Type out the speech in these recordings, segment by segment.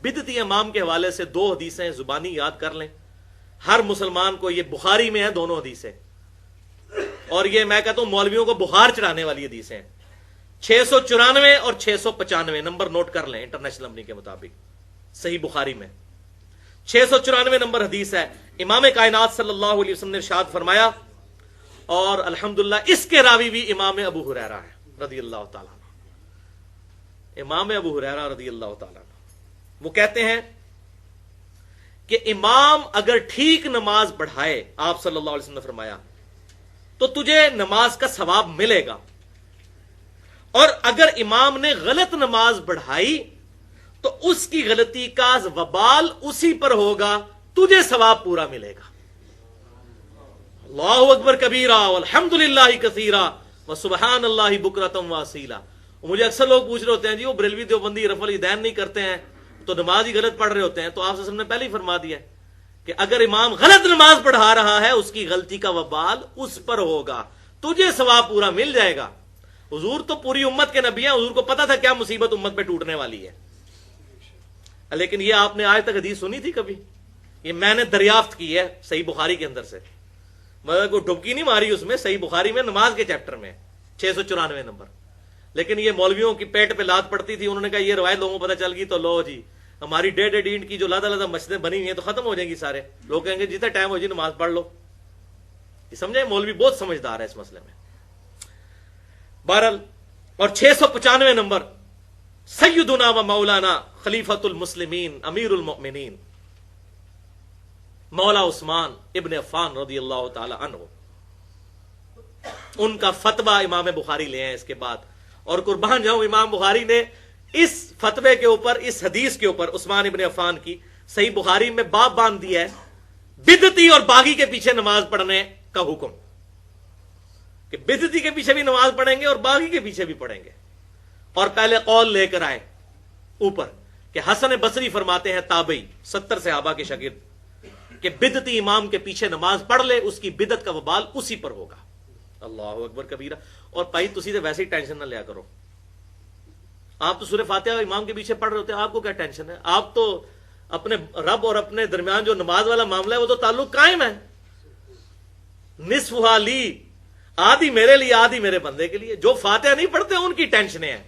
بدعتی امام کے حوالے سے دو حدیثیں زبانی یاد کر لیں ہر مسلمان کو. یہ بخاری میں ہیں دونوں حدیثیں, اور یہ میں کہتا ہوں مولویوں کو بخار چڑھانے والی حدیثیں ہیں. 694 اور 695 نمبر نوٹ کر لیں انٹرنیشنل نمبر کے مطابق صحیح بخاری میں. 694 نمبر حدیث ہے, امام کائنات صلی اللہ علیہ وسلم نے ارشاد فرمایا, اور الحمدللہ اس کے راوی بھی امام ابو ہریرہ ہے رضی اللہ تعالیٰ عنہ. امام ابو ہریرہ رضی اللہ تعالیٰ عنہ وہ کہتے ہیں کہ امام اگر ٹھیک نماز پڑھائے, آپ صلی اللہ علیہ وسلم نے فرمایا, تو تجھے نماز کا ثواب ملے گا, اور اگر امام نے غلط نماز پڑھائی تو اس کی غلطی کا وبال اسی پر ہوگا, تجھے ثواب پورا ملے گا. اللہ اکبر کبیرہ والحمدللہ کثیرہ وسبحان اللہ بکرۃ واصیلا. مجھے اکثر لوگ پوچھ رہے ہوتے ہیں جی وہ بریلوی دیوبندی رفع الیدین نہیں کرتے ہیں تو نماز ہی غلط پڑھ رہے ہوتے ہیں. تو آپ صلی اللہ علیہ وسلم نے پہلے ہی فرما دیا ہے کہ اگر امام غلط نماز پڑھا رہا ہے اس کی غلطی کا وبال اس پر ہوگا, تجھے ثواب پورا مل جائے گا. حضور تو پوری امت کے نبی ہیں, حضور کو پتا تھا کیا مصیبت امت پہ ٹوٹنے والی ہے. لیکن یہ آپ نے آج تک حدیث سنی تھی کبھی؟ یہ میں نے دریافت کی ہے صحیح بخاری کے اندر سے, مگر کوئی ڈبکی نہیں ماری اس میں, صحیح بخاری میں نماز کے چیپٹر میں 694 نمبر. لیکن یہ مولویوں کی پیٹ پہ لات پڑتی تھی, انہوں نے کہا یہ روایت لوگوں کو پتہ چل گئی تو لو جی ہماری 1.5 اینٹ کی جو لادہ لادہ مسجدیں بنی ہوئی ہیں تو ختم ہو جائیں گی سارے. لوگ کہیں گے جتنا ٹائم ہو جی نماز پڑھ لو. یہ سمجھے مولوی بہت سمجھدار ہے اس مسئلے میں. بہرحال, اور 695 نمبر سیدنا و مولانا خلیفۃ المسلمین امیر المؤمنین مولا عثمان ابن عفان رضی اللہ تعالی عنہ, ان کا فتویٰ امام بخاری لے ہیں اس کے بعد. اور قربان جاؤں امام بخاری نے اس فتوے کے اوپر, اس حدیث کے اوپر عثمان ابن عفان کی صحیح بخاری میں باب باندھ دیا ہے بدعتی اور باغی کے پیچھے نماز پڑھنے کا حکم, کہ بدعتی کے پیچھے بھی نماز پڑھیں گے اور باغی کے پیچھے بھی پڑھیں گے. اور پہلے قول لے کر آئے اوپر کہ حسن بصری فرماتے ہیں تابعی 70 صحابہ کے شاگرد, کہ بدعتی امام کے پیچھے نماز پڑھ لے اس کی بدعت کا وبال اسی پر ہوگا. اللہ اکبر کبیرہ. اور بھائی تسی تو ویسے ہی ٹینشن نہ لیا کرو, آپ تو سورہ فاتحہ امام کے پیچھے پڑھ رہے ہوتے ہیں, آپ کو کیا ٹینشن ہے؟ آپ تو اپنے رب اور اپنے درمیان جو نماز والا معاملہ ہے وہ تو تعلق قائم ہے. نصفھا لی, آدھی میرے لیے آدھی میرے بندے کے لیے. جو فاتحہ نہیں پڑھتے ان کی ٹینشنیں ہیں,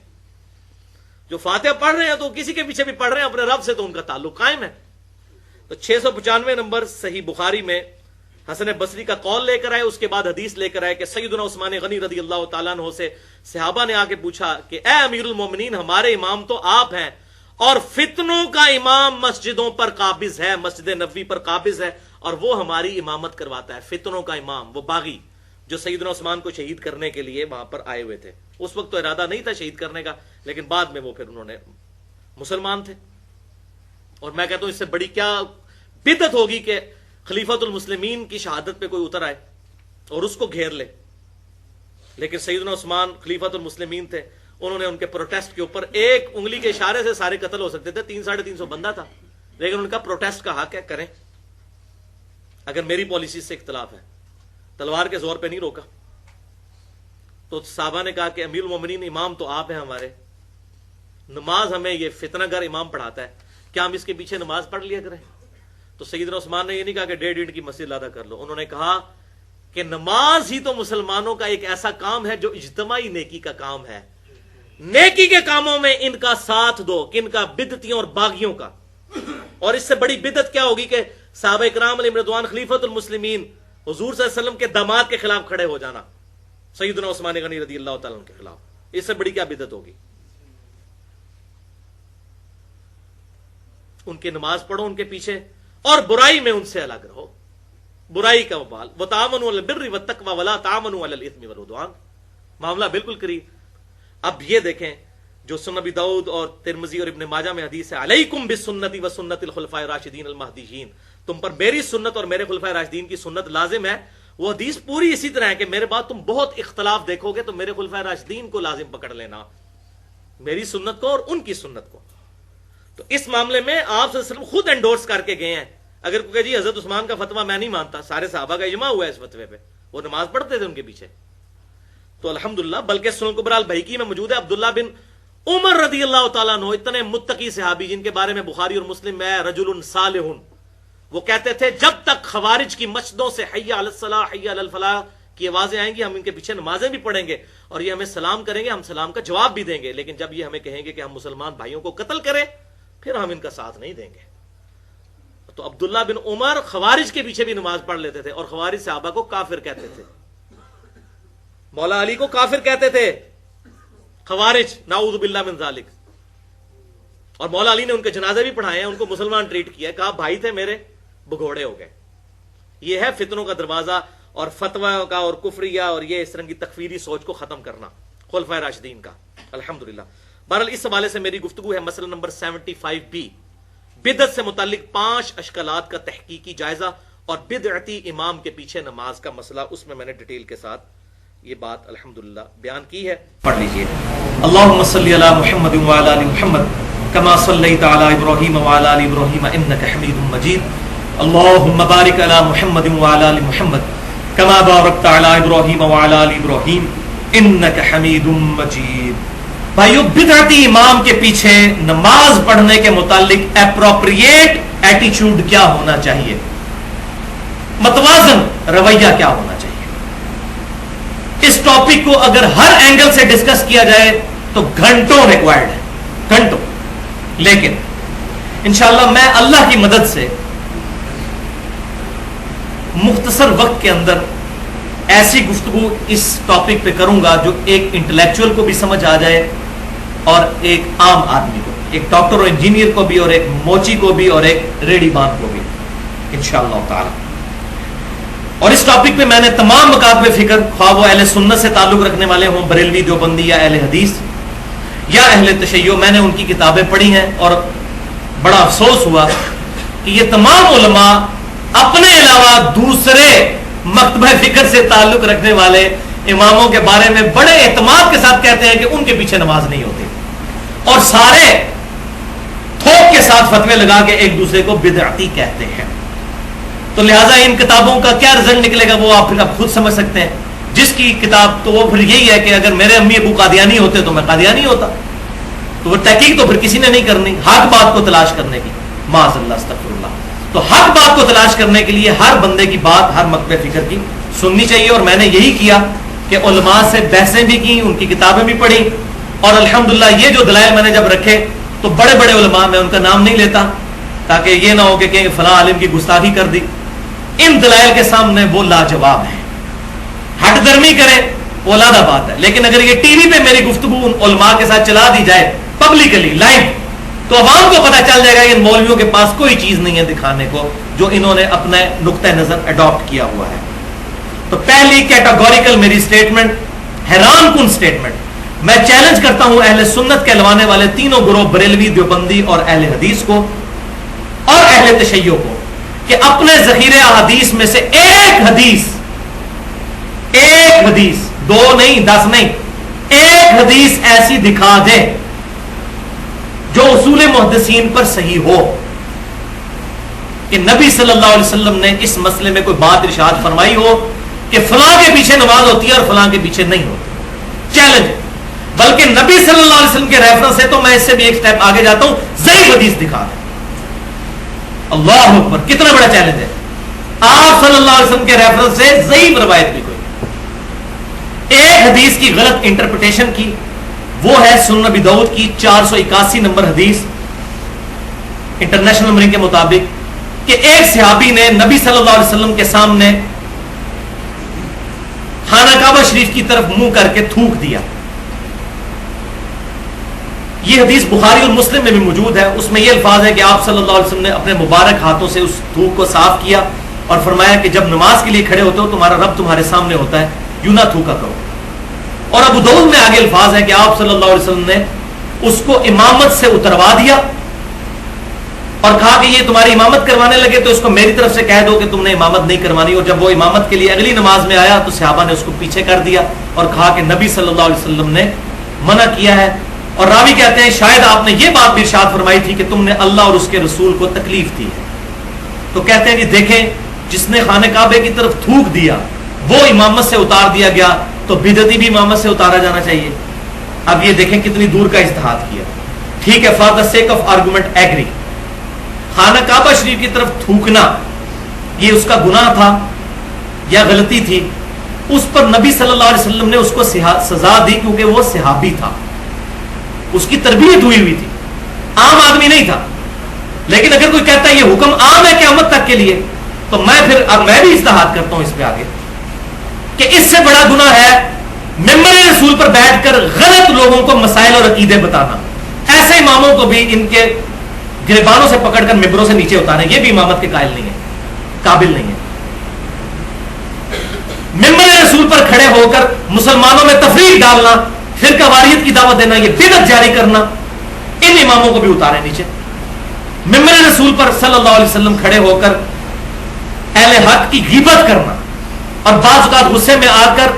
جو فاتحہ پڑھ رہے ہیں تو کسی کے پیچھے بھی پڑھ رہے ہیں اپنے رب سے, تو ان کا تعلق قائم ہے. تو 695 نمبر صحیح بخاری میں حسن بصری کا قول لے کر آئے, اس کے بعد حدیث لے کر آئے کہ سیدنا عثمان غنی رضی اللہ تعالیٰ عنہ سے صحابہ نے آ کے پوچھا کہ اے امیر المومنین, ہمارے امام تو آپ ہیں اور فتنوں کا امام مسجدوں پر قابض ہے, مسجد نبوی پر قابض ہے, اور وہ ہماری امامت کرواتا ہے. فتنوں کا امام وہ باغی جو سیدنا عثمان کو شہید کرنے کے لیے وہاں پر آئے ہوئے تھے. اس وقت تو ارادہ نہیں تھا شہید کرنے کا, لیکن بعد میں وہ پھر انہوں نے مسلمان تھے. اور میں کہتا ہوں اس سے بڑی کیا بدعت ہوگی کہ خلیفۃ المسلمین کی شہادت پہ کوئی اتر آئے اور اس کو گھیر لے. لیکن سیدنا عثمان خلیفۃ المسلمین تھے, انہوں نے ان کے پروٹیسٹ کے اوپر ایک انگلی کے اشارے سے سارے قتل ہو سکتے تھے, 300-350 بندہ تھا, لیکن ان کا پروٹیسٹ کا حق ہے, کریں. اگر میری پالیسی سے اختلاف ہے, تلوار کے زور پہ نہیں روکا. تو صحابہ نے کہا کہ امیر المومنین امام تو آپ ہیں ہمارے, نماز ہمیں یہ فتنہ گر امام پڑھاتا ہے, کیا ہم اس کے پیچھے نماز پڑھ لیا کریں؟ تو سیدنا عثمان نے یہ نہیں کہا کہ 1.5 اینٹ کی مسجد لادا کر لو, انہوں نے کہا کہ نماز ہی تو مسلمانوں کا ایک ایسا کام ہے جو اجتماعی نیکی کا کام ہے, نیکی کے کاموں میں ان کا ساتھ دو, کن کا؟ بدعتیوں اور باغیوں کا. اور اس سے بڑی بدعت کیا ہوگی کہ صحابہ اکرام علیہم رضوان خلیفۃ المسلمین حضور صلی اللہ علیہ وسلم کے داماد کے خلاف کھڑے ہو جانا, سیدنا عثمان غنی رضی اللہ تعالیٰ عنہ کے خلاف. اس سے بڑی کیا بدعت ہوگی؟ ان کی نماز پڑھو ان کے پیچھے, اور برائی میں ان سے الگ رہو, برائی کا وبال. وتعاونوا علی البر والتقوی ولا تعاونوا علی الاثم والعدوان. معاملہ بالکل قریب. اب یہ دیکھیں جو سنن ابی داؤد اور ترمذی اور ابن ماجہ میں حدیث ہے, علیکم بسنتی وسنت الخلفاء الراشدین المہدیین, تم پر میری سنت اور میرے خلفاء راشدین کی سنت لازم ہے. وہ حدیث پوری اسی طرح ہے کہ میرے بعد تم بہت اختلاف دیکھو گے تو میرے خلفاء راشدین کو لازم پکڑ لینا, میری سنت کو اور ان کی سنت کو. تو اس معاملے میں آپ صلی اللہ علیہ وسلم خود انڈورس کر کے گئے ہیں. اگر کوئی جی حضرت عثمان کا فتویٰ میں نہیں مانتا, سارے صحابہ کا اجماع ہوا ہے اس فتوے پہ, وہ نماز پڑھتے تھے ان کے پیچھے, تو الحمدللہ. بلکہ سنن کبریٰ البیہقی میں موجود ہے عبداللہ بن عمر رضی اللہ تعالیٰ عنہ اتنے متقی صحابی جن کے بارے میں بخاری اور مسلم میں رجل صالح، وہ کہتے تھے جب تک خوارج کی مسجدوں سے حی علی الصلاح حی علی الفلاح کی آوازیں آئیں گی ہم ان کے پیچھے نمازیں بھی پڑھیں گے اور یہ ہمیں سلام کریں گے، ہم سلام کا جواب بھی دیں گے، لیکن جب یہ ہمیں کہیں گے کہ ہم مسلمان بھائیوں کو قتل کریں پھر ہم ان کا ساتھ نہیں دیں گے۔ تو عبداللہ بن عمر خوارج کے پیچھے بھی نماز پڑھ لیتے تھے اور خوارج صحابہ کو کافر کہتے تھے، مولا علی کو کافر کہتے تھے خوارج، نعوذ باللہ من ذالک، اور مولا علی نے ان کے جنازے بھی پڑھائے ہیں، ان کو مسلمان ٹریٹ کیا، کہا بھائی تھے میرے بگوڑے ہو گئے۔ یہ ہے فتنوں کا دروازہ اور فتویٰ کا اور کفریہ اور یہ اس طرح کی تکفیری سوچ کو ختم کرنا خلفائے راشدین کا، الحمدللہ۔ بہرحال اس حوالے سے میری گفتگو ہے مسئلہ نمبر 75B، بدعت سے متعلق 5 اشکالات کا تحقیقی جائزہ اور بدعتی امام کے پیچھے نماز کا مسئلہ، اس میں نے ڈیٹیل کے ساتھ یہ بات الحمدللہ بیان کی ہے۔ پڑھ لیجئے۔ اللہم صلی علی محمد وعلی آل محمد کما صلیت علی ابراہیم وعلی آل ابراہیم انک حمید مجید، اللہم بارک علی محمد وعلی آل محمد کما بارکت علی ابراہیم وعلی آل ابراہیم انک حمید مجید۔ بھائیو، بدعتی امام کے پیچھے نماز پڑھنے کے متعلق اپروپریٹ ایٹیچیوڈ کیا ہونا چاہیے، متوازن رویہ کیا ہونا چاہیے؟ اس ٹاپک کو اگر ہر اینگل سے ڈسکس کیا جائے تو گھنٹوں ریکوائرڈ ہے، گھنٹوں، لیکن انشاءاللہ میں اللہ کی مدد سے مختصر وقت کے اندر ایسی گفتگو اس ٹاپک پہ کروں گا جو ایک انٹلیکچوئل کو بھی سمجھ آ جائے اور ایک عام آدمی کو، ایک ڈاکٹر اور انجینئر کو بھی اور ایک موچی کو بھی اور ایک ریڈی بان کو بھی انشاءاللہ تعالی۔ اور اس ٹاپک پہ میں نے تمام مکاتب فکر، خواہ وہ اہل سنت سے تعلق رکھنے والے ہوں، بریلوی، دیوبندی یا اہل حدیث یا اہل تشیع، میں نے ان کی کتابیں پڑھی ہیں اور بڑا افسوس ہوا کہ یہ تمام علماء اپنے علاوہ دوسرے مکتبہ فکر سے تعلق رکھنے والے اماموں کے بارے میں بڑے اعتماد کے ساتھ کہتے ہیں کہ ان کے پیچھے نماز نہیں ہوتی، اور سارے تھوک کے ساتھ فتوے لگا کے ایک دوسرے کو بدعتی کہتے ہیں۔ تو لہٰذا ان کتابوں کا کیا رزلٹ نکلے گا وہ آپ پھر خود سمجھ سکتے ہیں۔ جس کی کتاب تو وہ پھر یہی ہے کہ اگر میرے امی ابو قادیانی ہوتے تو میں قادیانی ہوتا، تو وہ تحقیق تو پھر کسی نے نہیں کرنی، حق بات کو تلاش کرنے کی، معاذ اللہ استغفر اللہ۔ تو حق بات کو تلاش کرنے کے لیے ہر بندے کی بات، ہر مکتبہ فکر کی سننی چاہیے، اور میں نے یہی کیا کہ علماء سے بحثیں بھی کی، ان کی کتابیں بھی پڑھی، اور الحمدللہ یہ جو دلائل میں نے جب رکھے تو بڑے بڑے علماء، میں ان کا نام نہیں لیتا تاکہ یہ نہ ہو کہ فلاں عالم کی گستاخی کر دی، ان دلائل کے سامنے وہ لاجواب ہیں۔ ہٹ درمی کریں وہ علیحدہ بات ہے، لیکن اگر یہ ٹی وی پہ میری گفتگو ان علماء کے ساتھ چلا دی جائے پبلکلی لائیو، تو عوام کو پتہ چل جائے گا کہ ان مولویوں کے پاس کوئی چیز نہیں ہے دکھانے کو جو انہوں نے اپنے نقطہ نظر اڈاپٹ کیا ہوا ہے۔ تو پہلی کیٹاگوریکل میری سٹیٹمنٹ، حیران کن سٹیٹمنٹ، میں چیلنج کرتا ہوں اہل سنت کہلوانے والے تینوں گروہ، بریلوی، دیوبندی اور اہل حدیث کو اور اہل تشیع کو، کہ اپنے ذخیرے احادیث میں سے ایک حدیث، 2 نہیں 10 نہیں، ایک حدیث ایسی دکھا دے جو اصول محدثین پر صحیح ہو کہ نبی صلی اللہ علیہ وسلم نے اس مسئلے میں کوئی بات ارشاد فرمائی ہو کہ فلاں کے پیچھے نماز ہوتی ہے اور فلاں کے پیچھے نہیں ہوتی۔ چیلنج، بلکہ نبی صلی اللہ علیہ وسلم کے ریفرنس سے تو میں اس سے بھی ایک سٹیپ آگے جاتا ہوں، ضعیف حدیث دکھا دیں۔ اللہ اکبر، کتنا بڑا چیلنج ہے۔ آپ صلی اللہ علیہ وسلم کے ریفرنس سے ضعیف روایت بھی کوئی، ایک حدیث کی غلط انٹرپریٹیشن کی، وہ ہے سنن ابی داؤد کی 481 نمبر حدیث انٹرنیشنل نمبرنگ کے مطابق، کہ ایک صحابی نے نبی صلی اللہ علیہ وسلم کے سامنے خانہ کعبہ شریف کی طرف منہ کر کے تھوک دیا۔ یہ حدیث بخاری اور مسلم میں بھی موجود ہے، اس میں یہ الفاظ ہے کہ آپ صلی اللہ علیہ وسلم نے اپنے مبارک ہاتھوں سے اس تھوک کو صاف کیا اور فرمایا کہ جب نماز کے لیے کھڑے ہوتے ہو تمہارا رب تمہارے سامنے ہوتا ہے، یوں نہ تھوکا کرو۔ اور ابو داؤد میں آگے الفاظ ہے کہ آپ صلی اللہ علیہ وسلم نے اس کو امامت سے اتروا دیا اور کہا کہ یہ تمہاری امامت کروانے لگے تو اس کو میری طرف سے کہہ دو کہ تم نے امامت نہیں کروانی۔ اور جب وہ امامت کے لیے اگلی نماز میں آیا تو صحابہ نے اس کو پیچھے کر دیا اور کہا کہ نبی صلی اللہ علیہ وسلم نے منع کیا ہے۔ اور راوی کہتے ہیں شاید آپ نے یہ بات بھی ارشاد فرمائی تھی کہ تم نے اللہ اور اس کے رسول کو تکلیف دی ہے۔ تو کہتے ہیں کہ دیکھیں، جس نے خانہ کعبے کی طرف تھوک دیا وہ امامت سے اتار دیا گیا، تو بدعتی بھی امامت سے اتارا جانا چاہیے۔ اب یہ دیکھیں کتنی دور کا اجتہاد کیا. ٹھیک ہے, for the sake of argument agree. خانہ کعبہ شریف کی طرف تھوکنا یہ اس کا گناہ تھا یا غلطی تھی, اس پر نبی صلی اللہ علیہ وسلم نے اس کو سزا دی کیونکہ وہ صحابی تھا, اس کی تربیت ہوئی تھی, عام آدمی نہیں تھا. لیکن اگر کوئی کہتا ہے یہ حکم عام ہے قیامت تک کے لیے, تو میں بھی اجتہاد کرتا ہوں اس پہ آگے کہ اس سے بڑا گناہ ہے ممبر رسول پر بیٹھ کر غلط لوگوں کو مسائل اور عقیدے بتانا. ایسے اماموں کو بھی ان کے گریبانوں سے پکڑ کر ممبروں سے نیچے اتارے, یہ بھی امامت کے قائل نہیں ہے, قابل نہیں ہے. ممبر رسول پر کھڑے ہو کر مسلمانوں میں تفریق ڈالنا, فرقہ واریت کی دعوت دینا, یہ بدعت جاری کرنا, ان اماموں کو بھی اتارے نیچے. ممبر رسول پر صلی اللہ علیہ وسلم کھڑے ہو کر اہل حق کی غیبت کرنا اور بعض اوقات غصے میں آ کر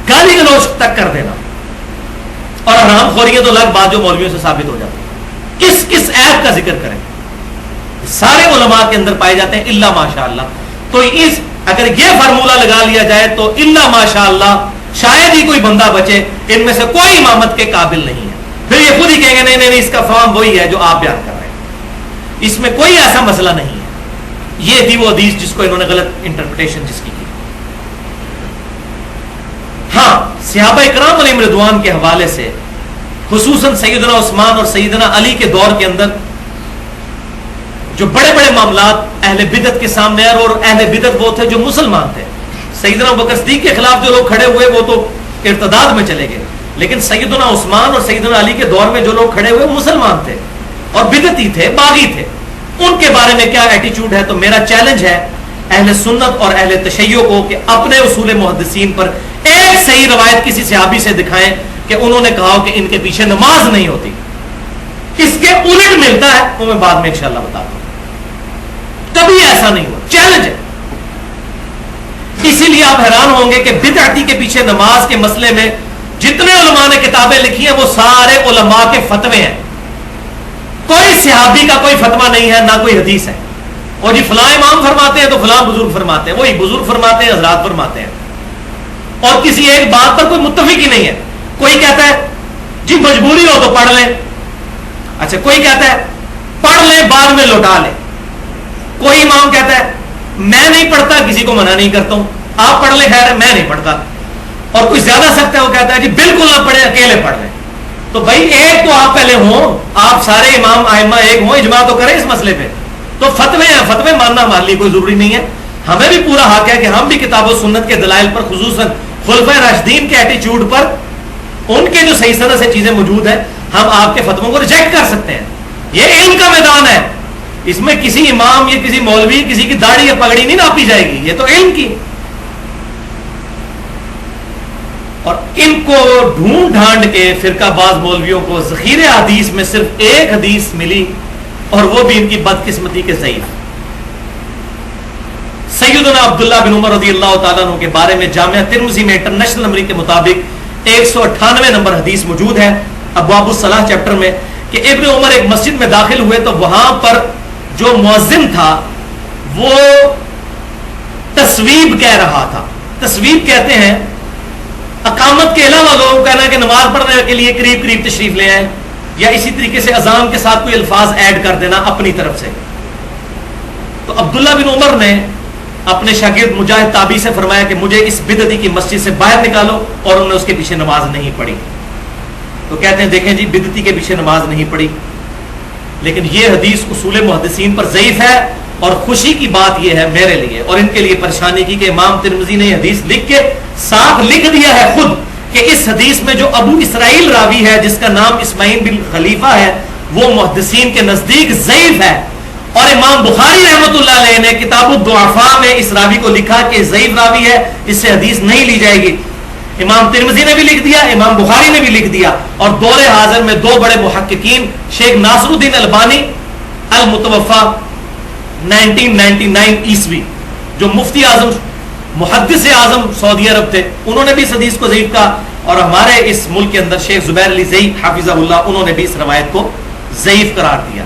گالی گلوچ تک کر دینا, اور حرام خوریت تو الگ بات جو مولویوں سے ثابت ہو جاتی ہے. کس کس عیب کا ذکر کریں, سارے علماء کے اندر پائے جاتے ہیں الا ماشاء اللہ. تو اگر یہ فارمولہ لگا لیا جائے تو الا ماشاء اللہ شاید ہی کوئی بندہ بچے, ان میں سے کوئی امامت کے قابل نہیں ہے. پھر یہ خود ہی کہیں گے نہیں اس کا فارم وہی ہے جو آپ بیان کر رہے ہیں, اس میں کوئی ایسا مسئلہ نہیں ہے. یہ تھی وہ حدیث جس کو انہوں نے غلط انٹرپریٹیشن جس کی. ہاں, صحابہ اکرام علیہم رضوان کے حوالے سے خصوصاً سیدنا عثمان اور سیدنا علی کے دور کے اندر جو بڑے بڑے معاملات اہل بدعت کے سامنے آئے, اور اہل بدعت وہ تھے جو مسلمان تھے. سیدنا ابوبکر صدیق کے خلاف جو لوگ کھڑے ہوئے وہ تو ارتداد میں چلے گئے, لیکن سیدنا عثمان اور سیدنا علی کے دور میں جو لوگ کھڑے ہوئے مسلمان تھے اور بدعتی تھے, باغی تھے. ان کے بارے میں کیا ایٹیچیوڈ ہے؟ تو میرا چیلنج ہے اہل سنت اور اہل تشیع کو کہ اپنے اصول محدثین پر ایک صحیح روایت کسی صحابی سے دکھائیں کہ انہوں نے کہا کہ ان کے پیچھے نماز نہیں ہوتی. اس کے الٹ ملتا ہے, وہ میں بعد میں انشاءاللہ بتاتا ہوں. کبھی ایسا نہیں ہوا, چیلنج ہے. اسی لیے آپ حیران ہوں گے کہ بدعتی کے پیچھے نماز کے مسئلے میں جتنے علماء نے کتابیں لکھی ہیں وہ سارے علماء کے فتوے ہیں. کوئی صحابی کا کوئی فتویٰ نہیں ہے, نہ کوئی حدیث ہے. اور جی فلاں امام فرماتے ہیں تو فلاں بزرگ فرماتے ہیں, وہی بزرگ فرماتے ہیں, حضرات فرماتے ہیں, اور کسی ایک بات پر کوئی متفق ہی نہیں ہے. کوئی کہتا ہے جی مجبوری ہو تو پڑھ لیں, اچھا کوئی کہتا ہے پڑھ لیں بعد میں لوٹا لیں. کوئی امام کہتا ہے میں نہیں پڑھتا, کسی کو منع نہیں کرتا ہوں, آپ پڑھ لیں, خیر ہے میں نہیں پڑھتا. اور کوئی زیادہ سخت ہے, وہ کہتا ہے جی بالکل نہ پڑھیں, اکیلے پڑھ لیں. تو بھائی ایک تو آپ پہلے ہوں, آپ سارے امام ائمہ ایک ہوں, اجماع تو کریں اس مسئلے پہ. تو فتوے ہیں, فتوے ماننا ہمارے لیے کوئی ضروری نہیں ہے. ہمیں بھی پورا حق ہے کہ ہم بھی کتاب و سنت کے دلائل پر, خصوصاً خلفائے راشدین کے ایٹیچیوڈ پر, ان کے جو صحیح سند سے چیزیں موجود ہیں, ہم آپ کے فتووں کو ریجیکٹ کر سکتے ہیں. یہ علم کا میدان ہے, اس میں کسی امام یا کسی مولوی کسی کی داڑھی یا پگڑی نہیں ناپی جائے گی, یہ تو علم کی. اور ان کو ڈھونڈ ڈھانڈ کے فرقہ باز مولویوں کو ذخیرہ حدیث میں صرف ایک حدیث ملی, اور وہ بھی ان کی بدقسمتی کے ضعیف. سیدنا عبداللہ بن عمر رضی اللہ تعالیٰ عنہ کے بارے میں جامعہ ترمذی میں انٹرنیشنل نمبر کے مطابق 198 نمبر حدیث موجود ہے ابواب الصلاح چیپٹر میں, کہ ابن عمر ایک مسجد میں داخل ہوئے تو وہاں پر جو مؤذن تھا وہ تصویب کہہ رہا تھا. تصویب کہتے ہیں اقامت کے علاوہ لوگوں کو کہنا کہ نماز پڑھنے کے لیے قریب قریب تشریف لے آئیں, یا اسی طریقے سے اذان کے ساتھ کوئی الفاظ ایڈ کر دینا اپنی طرف سے. تو عبداللہ بن عمر نے اپنے شاگرد مجاہد تابعی سے فرمایا کہ مجھے اس بدعتی کی مسجد سے باہر نکالو, اور انہوں نے اس کے پیچھے نماز نہیں پڑھی. تو کہتے ہیں دیکھیں جی بدعتی کے پیچھے نماز نہیں پڑھی, لیکن یہ حدیث اصول محدثین پر ضعیف ہے. اور خوشی کی بات یہ ہے میرے لیے اور ان کے لیے پریشانی کی کہ امام ترمذی نے حدیث لکھ کے صاف لکھ دیا ہے خود کہ اس حدیث میں جو ابو اسرائیل راوی ہے جس کا نام اسماعیل بن خلیفہ ہے وہ محدثین کے نزدیک ضعیف ہے. اور امام بخاری رحمۃ اللہ علیہ نے کتاب الضعفاء میں اس راوی کو لکھا کہ ضعیف راوی ہے, اس سے حدیث نہیں لی جائے گی. امام ترمذی نے بھی لکھ دیا, امام بخاری نے بھی لکھ دیا. اور دور حاضر میں دو بڑے محققین شیخ ناصر الدین البانی المتوفا 1999 عیسوی, جو مفتی اعظم محدث اعظم سعودی عرب تھے, انہوں نے بھی اس حدیث کو ضعیف کہا. اور ہمارے اس ملک کے اندر شیخ زبیر علی زئی حافظہ اللہ, انہوں نے بھی اس روایت کو ضعیف قرار دیا.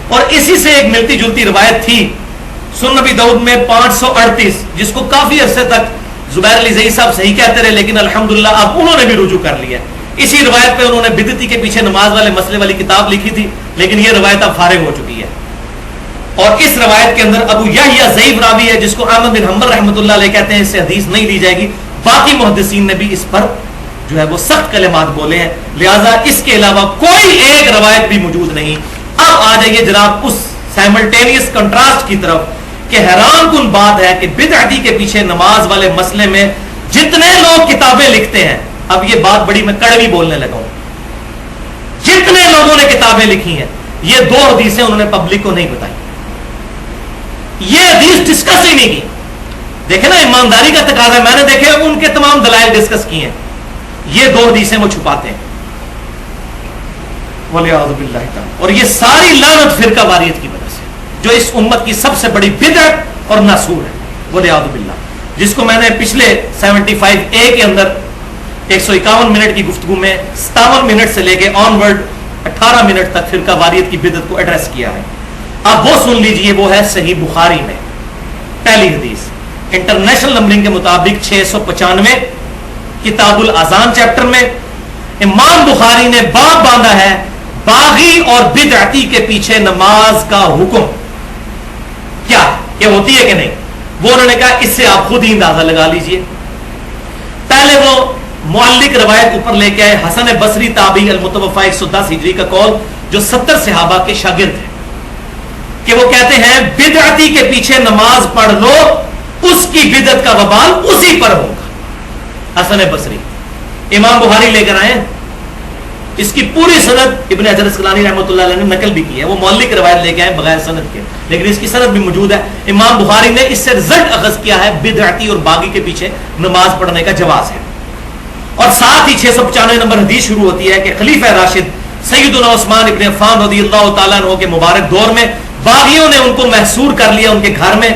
اور اسی سے ایک ملتی جلتی روایت تھی سنن نبی داؤد میں 538, جس کو کافی عرصے تک زبیر علی زئی صاحب صحیح کہتے رہے, لیکن الحمدللہ اب انہوں نے بھی رجوع کر لیا. اسی روایت پہ انہوں نے بدعتی کے پیچھے نماز والے مسئلے والی کتاب لکھی تھی، لیکن یہ روایت اب فارغ ہو چکی ہے. اور اس روایت کے اندر ابو یحییٰ ضعیف راوی ہے، جس کو احمد بن حنبل رحمۃ اللہ علیہ کہتے ہیں، اس سے حدیث نہیں لی جائے گی. باقی محدثین نے بھی اس پر جو ہے وہ سخت کلمات بولے ہیں، لہذا اس کے علاوہ کوئی ایک روایت بھی موجود نہیں. اب آ جائیے جناب اس سائملٹینیس کنٹراسٹ کی طرف کہ حیران کن بات ہے کہ بدعتی کے پیچھے نماز والے مسئلے میں جتنے لوگ کتابیں لکھتے ہیں، اب یہ بات بڑی میں کڑوی بولنے لگا ہوں، جتنے لوگوں نے کتابیں لکھی ہیں یہ 2 حدیثیں انہوں نے پبلک کو نہیں بتائی، یہ حدیث ڈسکس ہی نہیں کی. دیکھیں نا ایمانداری کا تقاضا ہے، میں نے دیکھے ان کے تمام دلائل ڈسکس کیے ہیں، یہ 2 حدیثیں وہ چھپاتے ہیں وَلِعَاذُ بِاللَّهِ تعالی. اور یہ ساری لعنت فرقہ واریت کی وجہ سے، جو اس امت کی سب سے بڑی بدعت اور ناسور ہے وَلِعَاذُ بِاللَّهِ، جس کو میں نے پچھلے 75A کے اندر 151 منٹ کی گفتگو میں 57 منٹ سے لے کے آن ورڈ 18 منٹ تک فرقہ واریت کی بدعت کو ایڈریس کیا ہے. اب وہ سن لیجئے، وہ ہے صحیح بخاری میں پہلی حدیث، انٹرنیشنل نمبرنگ کے مطابق 695، کتاب الاذان چیپٹر میں امام بخاری نے باب باندھا ہے باغی اور بدعتی کے پیچھے نماز کا حکم کیا کہ ہوتی ہے کہ نہیں. وہ انہوں نے کہا اس سے آپ خود ہی اندازہ لگا لیجئے. پہلے وہ معلق روایت اوپر لے کے آئے حسن بصری تابعی المتوفا 110 ہجری کا قول، جو 70 صحابہ کے شاگرد ہیں، کہ وہ کہتے ہیں بدعتی کے پیچھے نماز پڑھ لو، اس کی بدعت کا وبال اسی پر ہوگا. حسن بصری امام بخاری لے کر آئے، اس کی پوری سند ابن حجر اسقلانی رحمۃ اللہ علیہ نے نقل بھی کی ہے. وہ معلق روایت لے کے آئے بغیر سند کے، لیکن اس کی سند بھی موجود ہے. امام بخاری نے اس سے رزلٹ اخذ کیا ہے بدعتی اور باغی کے پیچھے نماز پڑھنے کا جواز ہے. اور ساتھ ہی 695 نمبر حدیث شروع ہوتی ہے کہ خلیفہ راشد سیدنا عثمان ابن عفان رضی اللہ تعالیٰ عنہ کے مبارک دور میں باغیوں نے ان کو محصور کر لیا ان کے گھر میں،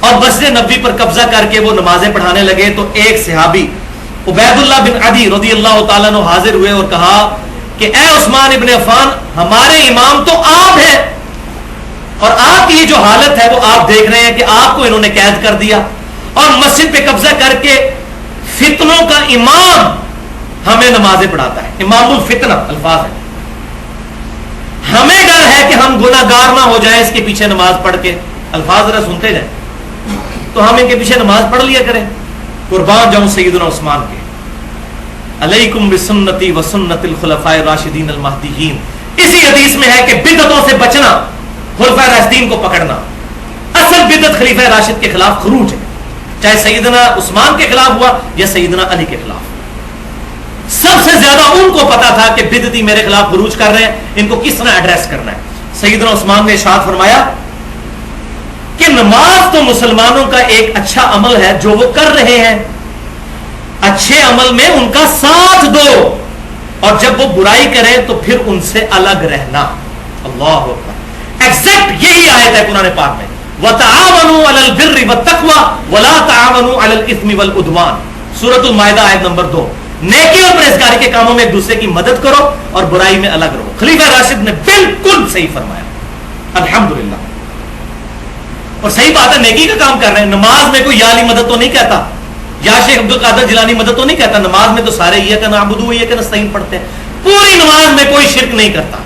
اور مسجد نبوی پر قبضہ کر کے وہ نمازیں پڑھانے لگے. تو ایک صحابی عبید اللہ بن عدی رضی اللہ تعالیٰ عنہ حاضر ہوئے اور کہا کہ اے عثمان ابن عفان، ہمارے امام تو آپ ہیں، اور آپ کی یہ جو حالت ہے وہ آپ دیکھ رہے ہیں کہ آپ کو انہوں نے قید کر دیا اور مسجد پہ قبضہ کر کے فتنوں کا امام ہمیں نمازیں پڑھاتا ہے. امام الفتنہ الفاظ ہے. ہمیں ڈر ہے کہ ہم گناہ گار نہ ہو جائیں اس کے پیچھے نماز پڑھ کے. الفاظ ذرا سنتے جائیں، تو ہم ان کے پیچھے نماز پڑھ لیا کریں. قربان جاؤں سیدنا عثمان کے، علیکم بسنتی وسنت الخلفاء الراشدین المہدیین. اسی حدیث میں ہے کہ بدعتوں سے بچنا، خلفاء راشدین کو پکڑنا. اصل بدعت خلیفہ راشد کے خلاف خروج ہے، چاہے سیدنا عثمان کے خلاف ہوا یا سیدنا علی کے خلاف. سب سے زیادہ ان کو پتا تھا کہ بدعتی میرے خلاف خروج کر رہے ہیں، ان کو کس طرح ایڈریس کرنا ہے. سیدنا عثمان نے ارشاد فرمایا کہ نماز تو مسلمانوں کا ایک اچھا عمل ہے جو وہ کر رہے ہیں، اچھے عمل میں ان کا ساتھ دو، اور جب وہ برائی کریں تو پھر ان سے الگ رہنا. اللہ اکبر. ایگزیکٹ یہی آیت ہے قرآن پاک میں، وَتَعَاوَنُوا عَلَى الْبِرِّ وَالتَّقْوَى وَلَا تَعَاوَنُوا عَلَى الْإِثْمِ وَالْعُدْوَانِ. سورۃ المائدہ آیت نمبر 2. نیکی اور پرہیزگاری کے کاموں میں ایک دوسرے کی مدد کرو اور برائی میں الگ رہو. خلیفہ راشد نے بالکل صحیح فرمایا، الحمدللہ. اور صحیح بات ہے، نیکی کا کام کر رہے ہیں. نماز میں کوئی یا علی مدد تو نہیں کہتا، یا شیخ عبد القادر جیلانی مدد تو نہیں کہتا. نماز میں تو سارے ایاک نعبد و ایاک نستعین پڑھتے ہیں. پوری نماز میں کوئی شرک نہیں کرتا،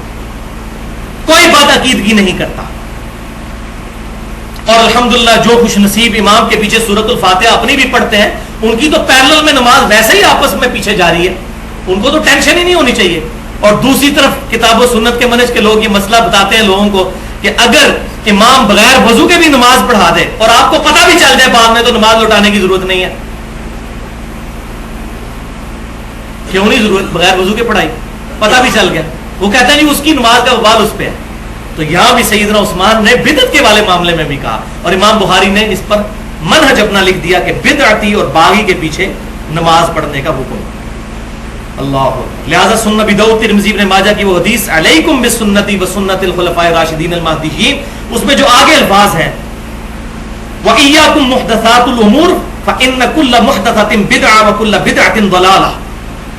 کوئی بات عقیدگی نہیں کرتا. اور الحمدللہ جو خوش نصیب امام کے پیچھے سورۃ الفاتحہ اپنی بھی پڑھتے ہیں، ان کی تو پیرلل میں نماز ویسے ہی آپس میں پیچھے جاری ہے، ان کو تو ٹینشن ہی نہیں ہونی چاہیے. اور دوسری طرف کتاب و سنت کے منہج کے لوگ یہ مسئلہ بتاتے ہیں لوگوں کو کہ اگر امام بغیر وضو کے بھی نماز پڑھا دے اور آپ کو پتہ بھی چل جائے بعد میں، تو نماز لوٹانے کی ضرورت نہیں ہے. کیوں نہیں ضرورت؟ بغیر وضو کے پڑھائی، پتہ بھی چل گیا. وہ کہتا ہے نہیں اس کی نماز کا وبال اس پہ ہے. تو یہاں بھی سیدنا عثمان نے بدعت کے والے معاملے میں بھی کہا، اور امام بخاری نے اس پر منہج اپنا لکھ دیا کہ بدعتی اور باغی کے پیچھے نماز پڑھنے کا حکم. اللہ. لہذا سنن ابی داؤد، ترمذی، ابن ماجہ کی وہ حدیث علیکم بسنتی وسنت الخلفاء الراشدین المہدیین، اس میں جو آگے الفاظ ہیں وَإِيَّاكُمْ مُحْدَثَاتُ الْأُمُورِ فَإِنَّ كُلَّ مُحْدَثَةٍ بِدْعَةٌ وَكُلَّ بِدْعَةٍ ضَلَالَةٌ.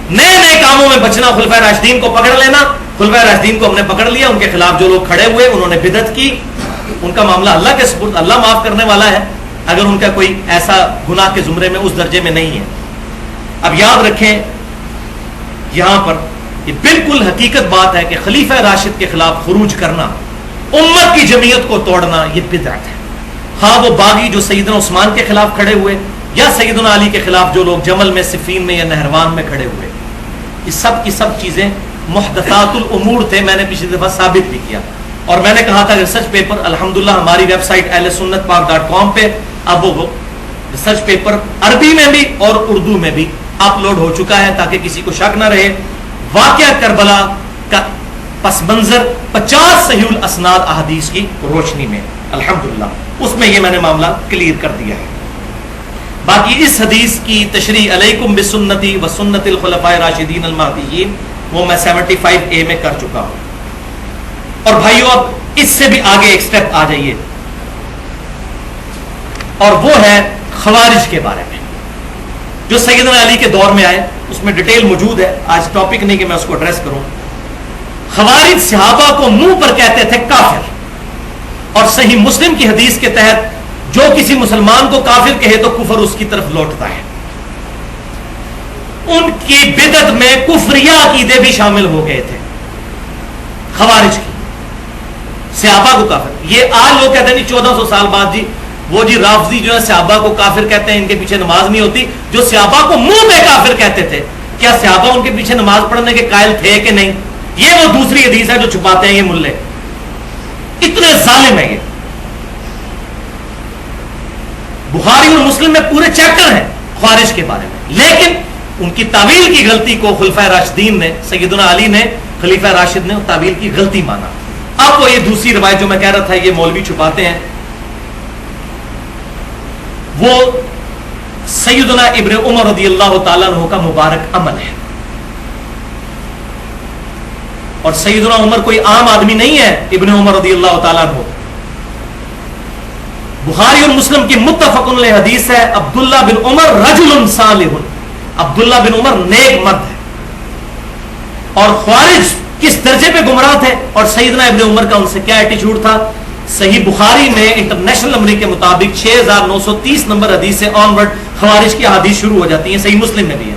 نئے نئے کاموں میں بچنا، خلفاء راشدین کو پکڑ لینا. خلفاء راشدین کو ہم نے پکڑ لیا، ان کے خلاف جو لوگ کھڑے ہوئے انہوں نے بدعت کی، ان کا معاملہ اللہ کے سپرد، اللہ معاف کرنے والا ہے اگر ان کا کوئی ایسا گناہ کے زمرے میں اس درجے میں نہیں ہے. اب یاد رکھیں یہاں پر یہ بالکل حقیقت بات ہے کہ خلیفہ راشد کے خلاف خروج کرنا، امت کی جمعیت کو توڑنا، یہ بدعت ہے. ہاں وہ باغی جو سیدنا عثمان کے خلاف کھڑے ہوئے یا سیدنا علی کے خلاف جو لوگ جمل میں، صفین میں یا نہروان میں کھڑے ہوئے، یہ سب کی سب چیزیں محدثات الامور تھے. میں نے پچھلی دفعہ ثابت بھی کیا اور میں نے کہا تھا ریسرچ پیپر الحمدللہ ہماری ویب سائٹ ahlsunnatpak.com پہ اب وہ ریسرچ پیپر عربی میں بھی اور اردو میں بھی اپلوڈ ہو چکا ہے تاکہ کسی کو شک نہ رہے. واقعہ کربلا کا پس منظر 50 صحیح الاسناد احادیث کی روشنی میں الحمدللہ اس میں یہ میں نے معاملہ کلیئر کر دیا ہے. باقی اس حدیث کی تشریح علیکم بسنتی و سنت الخلفاء راشدین المہدیین وہ میں 75A میں کر چکا ہوں. اور بھائیو اب اس سے بھی آگے ایک سٹیپ آ جائیے اور وہ ہے خوارج کے بارے میں جو سیدنا علی کے دور میں آئے. اس میں ڈیٹیل موجود ہے، آج ٹاپک نہیں کہ میں اس کو ایڈریس کروں. خوارج صحابہ کو منہ پر کہتے تھے کافر، اور صحیح مسلم کی حدیث کے تحت جو کسی مسلمان کو کافر کہے تو کفر اس کی طرف لوٹتا ہے. ان کی بدعت میں کفریہ عقیدے بھی شامل ہو گئے تھے خوارج کی. صحابہ کو کافر، یہ آج لوگ کہتے ہیں 1400 سال بعد جی وہ جی رافضی جو ہے صحابہ کو کافر کہتے ہیں، ان کے پیچھے نماز نہیں ہوتی. جو صحابہ کو منہ پہ کافر کہتے تھے، کیا صحابہ ان کے پیچھے نماز پڑھنے کے قائل تھے کہ نہیں؟ یہ وہ دوسری حدیث ہے جو چھپاتے ہیں یہ ملے. اتنے ظالم ہیں یہ. بخاری اور مسلم میں پورے چیپٹر ہیں خوارج کے بارے میں، لیکن ان کی تعویل کی غلطی کو خلفائے راشدین نے، سیدنا علی نے، خلیفہ راشد نے تعویل کی غلطی مانا. اب وہ یہ دوسری روایت جو میں کہہ رہا تھا یہ مولوی چھپاتے ہیں، وہ سیدنا ابن عمر رضی اللہ تعالیٰ عنہ کا مبارک عمل ہے. اور سیدنا عمر کوئی عام آدمی نہیں ہے. ابن عمر رضی اللہ تعالیٰ عنہ بخاری اور مسلم کی متفق علیہ حدیث ہے، عبداللہ بن عمر رجل صالح، عبداللہ بن عمر نیک مرد ہے. اور خوارج کس درجے پہ گمراہ تھے اور سیدنا ابن عمر کا ان سے کیا ایٹیچیوڈ تھا؟ صحیح بخاری میں انٹرنیشنل نمبر کے مطابق 6930 نمبر حدیث سے آن ورڈ خوارج کی احادیث شروع ہو جاتی ہیں. صحیح مسلم میں بھی ہے.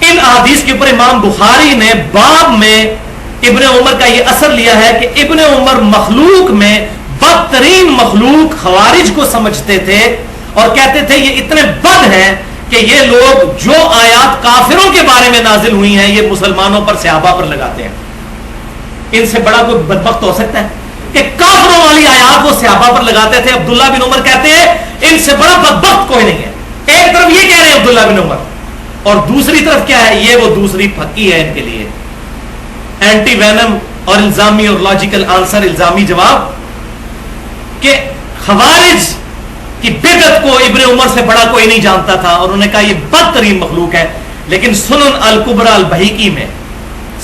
ان احادیث کے اوپر امام بخاری نے باب میں ابن عمر کا یہ اثر لیا ہے کہ ابن عمر مخلوق میں بدترین مخلوق خوارج کو سمجھتے تھے اور کہتے تھے یہ اتنے بد ہیں کہ یہ لوگ جو آیات کافروں کے بارے میں نازل ہوئی ہیں یہ مسلمانوں پر صحابہ پر لگاتے ہیں. ان سے بڑا کوئی بدبخت ہو سکتا ہے کہ کافروں والی آیات وہ صحابہ پر لگاتے تھے؟ عبداللہ بن عمر کہتے ہیں ان سے بڑا بدبخت کوئی نہیں ہے. ایک طرف یہ کہہ رہے ہیں عبداللہ بن عمر اور دوسری طرف کیا ہے؟ یہ وہ دوسری پھکی ہے ان کے لیے اینٹی وینم اور الزامی اور لاجیکل آنسر، الزامی جواب کہ خوارج کی بدعت کو ابن عمر سے بڑا کوئی نہیں جانتا تھا اور انہوں نے کہا یہ بدترین مخلوق ہے. لیکن سنن الکبری البہقی میں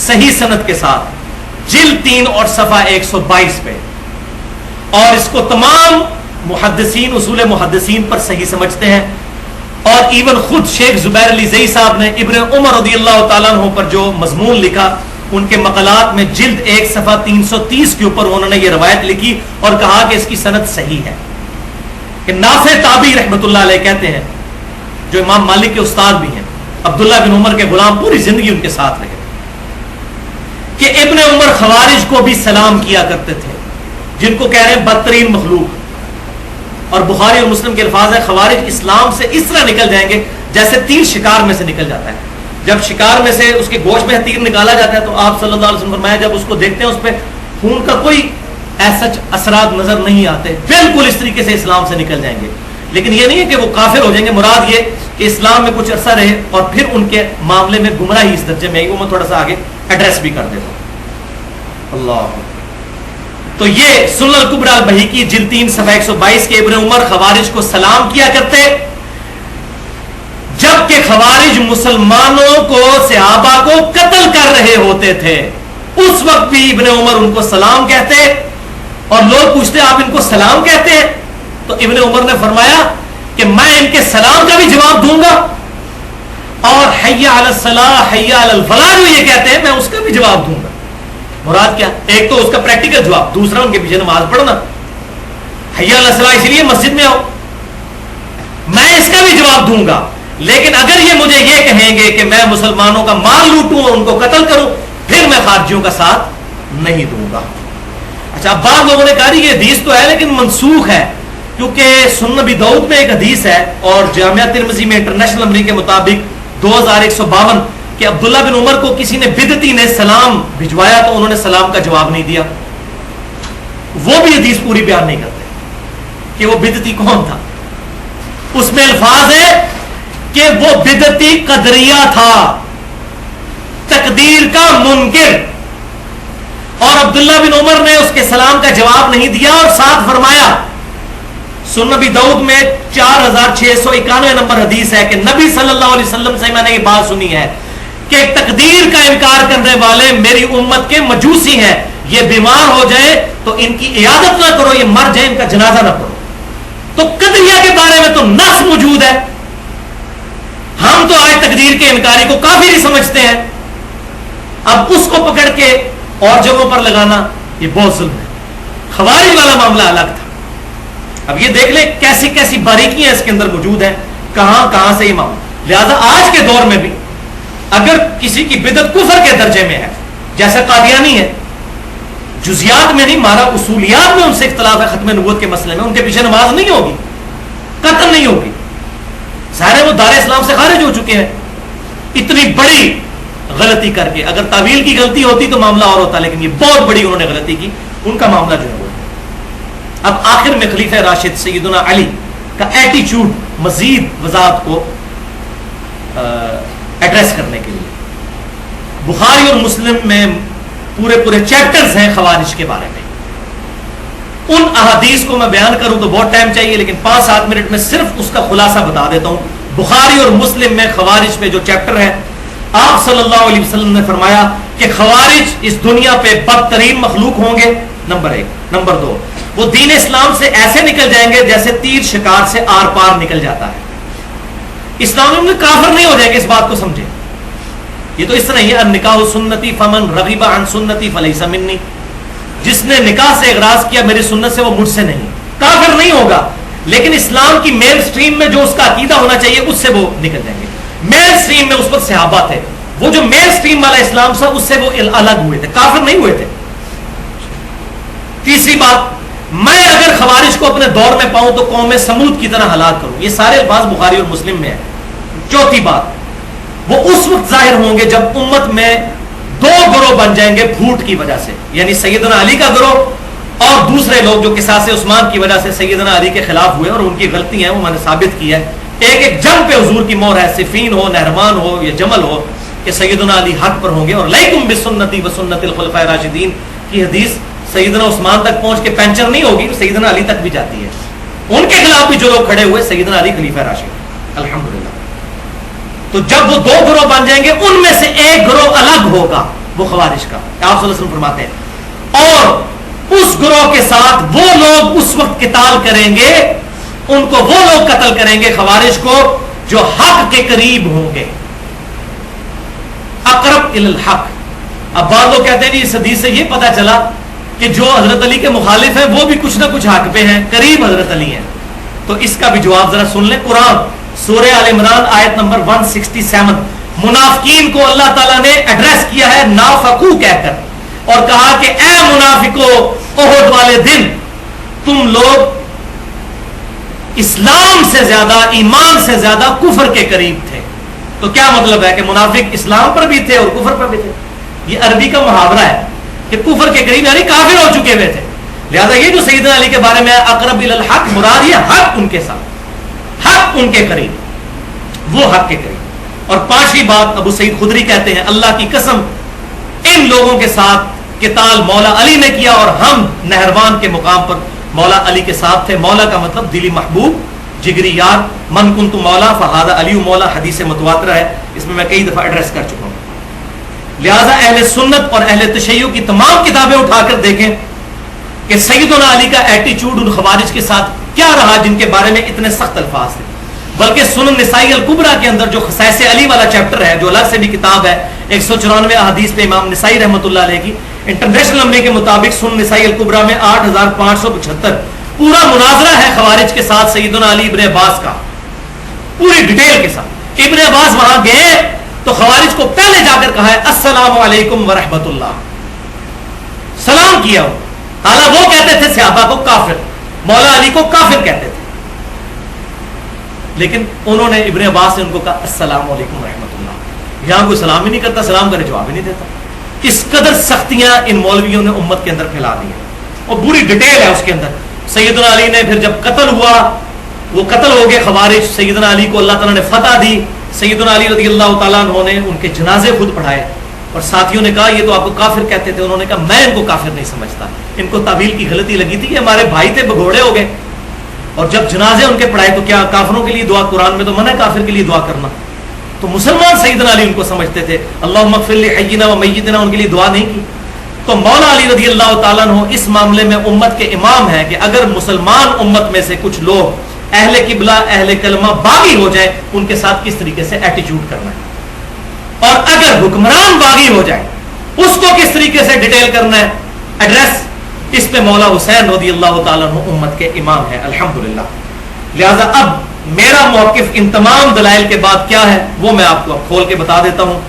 صحیح سند کے ساتھ جلد 3 اور صفحہ 122 پہ، اور اس کو تمام محدثین اصول محدثین پر صحیح سمجھتے ہیں. اور ایون خود شیخ زبیر علی زئی صاحب نے ابن عمر رضی اللہ تعالیٰ عنہ پر جو مضمون لکھا ان کے مقالات میں جلد 1 صفحہ 330 کے اوپر انہوں نے یہ روایت لکھی اور کہا کہ اس کی سند صحیح ہے. کہ نافع تابعی رحمۃ اللہ علیہ کہتے ہیں جو امام مالک کے استاد بھی ہیں، عبداللہ بن عمر کے غلام پوری زندگی ان کے ساتھ رہے، کہ ابن عمر خوارج کو بھی سلام کیا کرتے تھے جن کو کہہ رہے ہیں بدترین مخلوق. اور بخاری اور مسلم کے الفاظ ہے خوارج اسلام سے اس طرح نکل جائیں گے جیسے تیر شکار میں سے نکل جاتا ہے. جب شکار میں سے اس کے گوشت میں تیر نکالا جاتا ہے تو آپ صلی اللہ علیہ وسلم فرمایا جب اس کو دیکھتے ہیں اس پہ خون کا کوئی ایسا اثرات نظر نہیں آتے، بالکل اس طریقے سے اسلام سے نکل جائیں گے. لیکن یہ نہیں ہے کہ وہ کافر ہو جائیں گے، مراد یہ کہ اسلام میں کچھ عرصہ رہے اور پھر ان کے معاملے میں گمراہی اس درجے میں آئی. وہ میں تھوڑا سا آگے ایڈریس بھی کر دیتا ہوں. اللہ تو یہ سنن الکبری البہقی جلد 3 صفحہ 122 کے ابن عمر خوارج کو سلام کیا کرتے، جبکہ خوارج مسلمانوں کو صحابہ کو قتل کر رہے ہوتے تھے. اس وقت بھی ابن عمر ان کو سلام کہتے اور لوگ پوچھتے آپ ان کو سلام کہتے ہیں؟ تو ابن عمر نے فرمایا کہ میں ان کے سلام کا بھی جواب دوں گا اور حی علی الصلاح حی علی الفلاح جو یہ کہتے ہیں میں اس کا بھی جواب دوں گا. مراد کیا؟ ایک تو اس کا پریکٹیکل جواب، دوسرا ان کے پیچھے نماز پڑھنا. حی علی الصلاح اس لیے مسجد میں آؤ، میں اس کا بھی جواب دوں گا. لیکن اگر یہ مجھے یہ کہیں گے کہ میں مسلمانوں کا مال لوٹوں اور ان کو قتل کروں پھر میں خارجیوں کا ساتھ نہیں دوں گا. اچھا اب بعض لوگوں نے کہا یہ حدیث تو ہے لیکن منسوخ ہے، کیونکہ سنن ابی داؤد میں ایک حدیث ہے اور جامعہ ترمذی میں انٹرنیشنل نمبر کے مطابق 2152 کہ عبداللہ بن عمر کو کسی نے بدعتی نے سلام بھجوایا تو انہوں نے سلام کا جواب نہیں دیا. وہ بھی حدیث پوری بیان نہیں کرتے کہ وہ بدعتی کون تھا. اس میں الفاظ ہے کہ وہ بدعتی قدریہ تھا، تقدیر کا منکر، اور عبداللہ بن عمر نے اس کے سلام کا جواب نہیں دیا اور ساتھ فرمایا. سنن ابی داؤد میں 4691 نمبر حدیث ہے کہ نبی صلی اللہ علیہ وسلم سے میں نے یہ بات سنی ہے کہ تقدیر کا انکار کرنے والے میری امت کے مجوسی ہیں، یہ بیمار ہو جائے تو ان کی عیادت نہ کرو، یہ مر جائے ان کا جنازہ نہ پڑھو. تو قدریہ کے بارے میں تو نص موجود ہے. ہم تو آج تقدیر کے انکاری کو کافر ہی سمجھتے ہیں. اب اس کو پکڑ کے اور جگہوں پر لگانا یہ بہت ظلم ہے. خوارج والا معاملہ الگ تھا. اب یہ دیکھ لیں کیسی کیسی باریکیاں اس کے اندر موجود ہیں، کہاں کہاں سے یہ معاملہ. لہذا آج کے دور میں بھی اگر کسی کی بدعت کفر کے درجے میں ہے، جیسا قادیانی ہے، جزیات میں نہیں مارا، اصولیات میں ان سے اختلاف ہے ختم نبوت کے مسئلے میں، ان کے پیچھے نماز نہیں ہوگی، قتل نہیں ہوگی. ظاہر وہ دار اسلام سے خارج ہو چکے ہیں اتنی بڑی غلطی کر کے. اگر تعویل کی غلطی ہوتی تو معاملہ اور ہوتا، لیکن یہ بہت بڑی انہوں نے غلطی کی. ان کا معاملہ جو ہے وہ. اب آخر میں خلیفہ راشد سیدنا علی کا ایٹیچیوڈ مزید وضاحت کو ایڈریس کرنے کے لیے بخاری اور مسلم میں پورے چیپٹرز ہیں خوارج کے بارے میں. ان احادیث کو میں بیان کروں تو بہت ٹائم چاہیے، لیکن 5-7 منٹ میں صرف اس کا خلاصہ بتا دیتا ہوں. بخاری اور مسلم میں خوارج پہ جو چیپٹر ہے، آپ صلی اللہ علیہ وسلم نے فرمایا کہ خوارج اس دنیا پہ بدترین مخلوق ہوں گے، نمبر 1. نمبر 2، وہ دین اسلام سے ایسے نکل جائیں گے جیسے تیر شکار سے آر پار نکل جاتا ہے. اسلام میں کافر نہیں ہو جائے گا، اس بات کو سمجھیں. یہ تو اس طرح ہی النکاح سنتی فمن رغب عن سنتی فلیس منی، جس نے نکاح سے اغراض کیا میری سنت سے وہ مجھ سے نہیں. کافر نہیں ہوگا، لیکن اسلام کی مین سٹریم میں جو اس کا عقیدہ ہونا چاہیے اس سے وہ نکل جائیں گے. مین سٹریم میں اس وقت صحابہ تھے، وہ جو مین سٹریم والا اسلام تھا اس سے وہ الگ ہوئے تھے، کافر نہیں ہوئے تھے. تیسری بات، میں اگر خوارج کو اپنے دور میں پاؤں تو قوم سمود کی طرح ہلاک کروں. یہ سارے الفاظ بخاری اور مسلم میں ہیں. چوتھی بات، وہ اس وقت ظاہر ہوں گے جب امت میں 2 گروہ بن جائیں گے پھوٹ کی وجہ سے، یعنی سیدنا علی کا گروہ اور دوسرے لوگ جو قصاص عثمان کی وجہ سے سیدنا علی کے خلاف ہوئے اور ان کی غلطی ہیں وہ میں نے ثابت کی ہے. ایک جنگ پہ حضور کی مہر ہے، صفین ہو، نہروان ہو یا جمل ہو، کہ سیدنا علی حق پر ہوں گے. اور لیکم بسنتی وسنت الخلفاء الراشدین کی حدیث سیدنا عثمان تک پہنچ کے پینچر نہیں ہوگی، سیدنا علی تک بھی جاتی ہے. ان کے خلاف بھی جو لوگ کھڑے ہوئے سیدنا علی خلیفہ راشد الحمدللہ. تو جب وہ 2 گروہ بن جائیں گے ان میں سے ایک گروہ الگ ہوگا، وہ خوارج کا. آپ صلی اللہ علیہ وسلم فرماتے ہیں، اور اس گروہ کے ساتھ وہ لوگ اس وقت قتال کریں گے، ان کو وہ لوگ قتل کریں گے خوارج کو جو حق کے قریب ہوں گے، اقرب الی الحق. اب بعض لوگ کہتے ہیں کہ اس حدیث سے یہ پتہ چلا کہ جو حضرت علی کے مخالف ہیں وہ بھی کچھ نہ کچھ حق پہ ہیں، قریب حضرت علی ہیں. تو اس کا بھی جواب ذرا سن لیں. قرآن سورہ آل عمران آیت نمبر 167، منافقین کو اللہ تعالیٰ نے ایڈریس کیا ہے نافقو کہہ کر، اور کہا کہ اے منافقو، احد والے دن تم لوگ اسلام سے زیادہ، ایمان سے زیادہ کفر کے قریب تھے. تو کیا مطلب ہے کہ منافق اسلام پر بھی تھے اور کفر پر بھی تھے. یہ عربی کا محاورہ ہے کہ کفر کے قریب یعنی کافر ہو چکے ہوئے تھے. لہذا یہ جو سیدنا علی کے بارے میں اقرب الی الحق، مراد یہ حق ان کے ساتھ، حق ان کے قریب، وہ حق کے قریب. اور 5ویں بات، ابو سعید خدری کہتے ہیں اللہ کی قسم ان لوگوں کے ساتھ قتال مولا علی نے کیا اور ہم نہروان کے مقام پر مولا علی کے ساتھ تھے. مولا کا مطلب دلی محبوب، جگری یار. من کنت مولا فہذا علی مولا، حدیث متواتر ہے، اس میں کئی دفعہ ایڈریس کر چکا ہوں. لہذا اہل سنت اور اہل تشیع کی تمام کتابیں اٹھا کر دیکھیں کہ سیدنا علی کا ایٹیچیوڈ ان خوارج کے ساتھ کیا رہا جن کے بارے میں اتنے سخت الفاظ تھے. بلکہ سنن نسائی الکبریٰ کے اندر جو خصائص علی والا چیپٹر ہے، جو الگ سے بھی کتاب ہے، 194 احادیث پہ امام نسائی رحمۃ اللہ علیہ کی، انٹرنیشنل نمبر کے مطابق سنن نسائی الکبریٰ میں 8575 پورا مناظرہ ہے خوارج کے ساتھ سیدنا علی ابن عباس کا، پوری ڈیٹیل کے ساتھ. کہ ابن عباس وہاں گئے تو خوارج کو پہلے جا کر کہا ہے السلام علیکم ورحمۃ اللہ، سلام کیا ہو. حالانکہ وہ کہتے تھے صحابہ کو کافر، مولا علی کو کافر کہتے تھے، لیکن انہوں نے ابن عباس نے ان کو کہا السلام علیکم ورحمۃ اللہ. یہاں کوئی سلام ہی نہیں کرتا، سلام کرے جواب ہی نہیں دیتا. اس قدر سختیاں ان مولویوں نے امت کے اندر پھیلا دی ہیں، اور پوری ڈیٹیل ہے اس کے اندر. سیدنا علی نے پھر جب قتل ہوا، وہ قتل ہو گئے خوارج، سیدنا علی کو اللہ تعالیٰ نے فتح دی. سیدنا علی رضی اللہ تعالیٰ عنہ نے ان کے جنازے خود پڑھائے، اور ساتھیوں نے کہا یہ تو آپ کو کافر کہتے تھے. انہوں نے کہا میں ان کو کافر نہیں سمجھتا، ان کو تعویل کی غلطی لگی تھی کہ ہمارے بھائی تھے بھگوڑے ہو گئے. اور جب جنازے ان کے پڑھائے تو کیا کافروں کے لیے دعا، قرآن میں تو منع ہے کافر کے لیے دعا کرنا. تو مسلمان سیدنا علی ان کو سمجھتے تھے، اللہم اغفر لحینا و میتنا، ان کے لیے دعا نہیں کی. تو مولا علی رضی اللہ تعالیٰ عنہ اس معاملے میں امت کے امام ہیں کہ اگر مسلمان امت میں سے کچھ لوگ اہل قبلہ اہل کلمہ باغی ہو جائے، ان کے ساتھ کس طریقے سے ایٹیچیوڈ کرنا ہے، اور اگر حکمران باغی ہو جائے اس کو کس طریقے سے ڈیٹیل کرنا ہے، ایڈریس. اس پہ مولا حسین رضی اللہ تعالیٰ عنہ امت کے امام ہیں الحمدللہ. لہذا اب میرا موقف ان تمام دلائل کے بعد کیا ہے وہ میں آپ کو اب کھول کے بتا دیتا ہوں.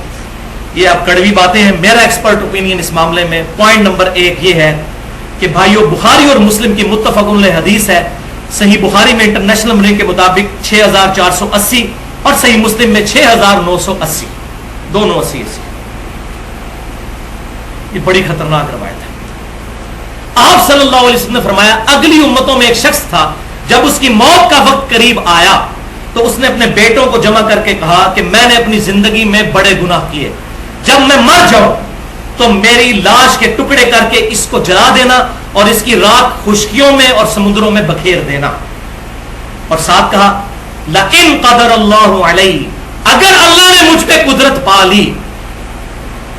یہ اب کڑوی باتیں ہیں، میرا ایکسپرٹ اوپینین اس معاملے میں. پوائنٹ نمبر 1 یہ ہے کہ بھائیو، بخاری اور مسلم کی متفق علیہ حدیث ہے. صحیح بخاری میں انٹرنیشنل نمبر کے مطابق 6480 اور صحیح مسلم میں 6980، دونوں 80. یہ بڑی خطرناک روایت ہے. آپ صلی اللہ علیہ وسلم نے فرمایا اگلی امتوں میں ایک شخص تھا، جب اس کی موت کا وقت قریب آیا تو اس نے اپنے بیٹوں کو جمع کر کے کہا کہ میں نے اپنی زندگی میں بڑے گناہ کیے، جب میں مر جاؤں تو میری لاش کے ٹکڑے کر کے اس کو جلا دینا اور اس کی راکھ خشکیوں میں اور سمندروں میں بکھیر دینا. اور ساتھ کہا لئن قدر اللہ علی، اگر اللہ نے مجھ پہ قدرت پا لی،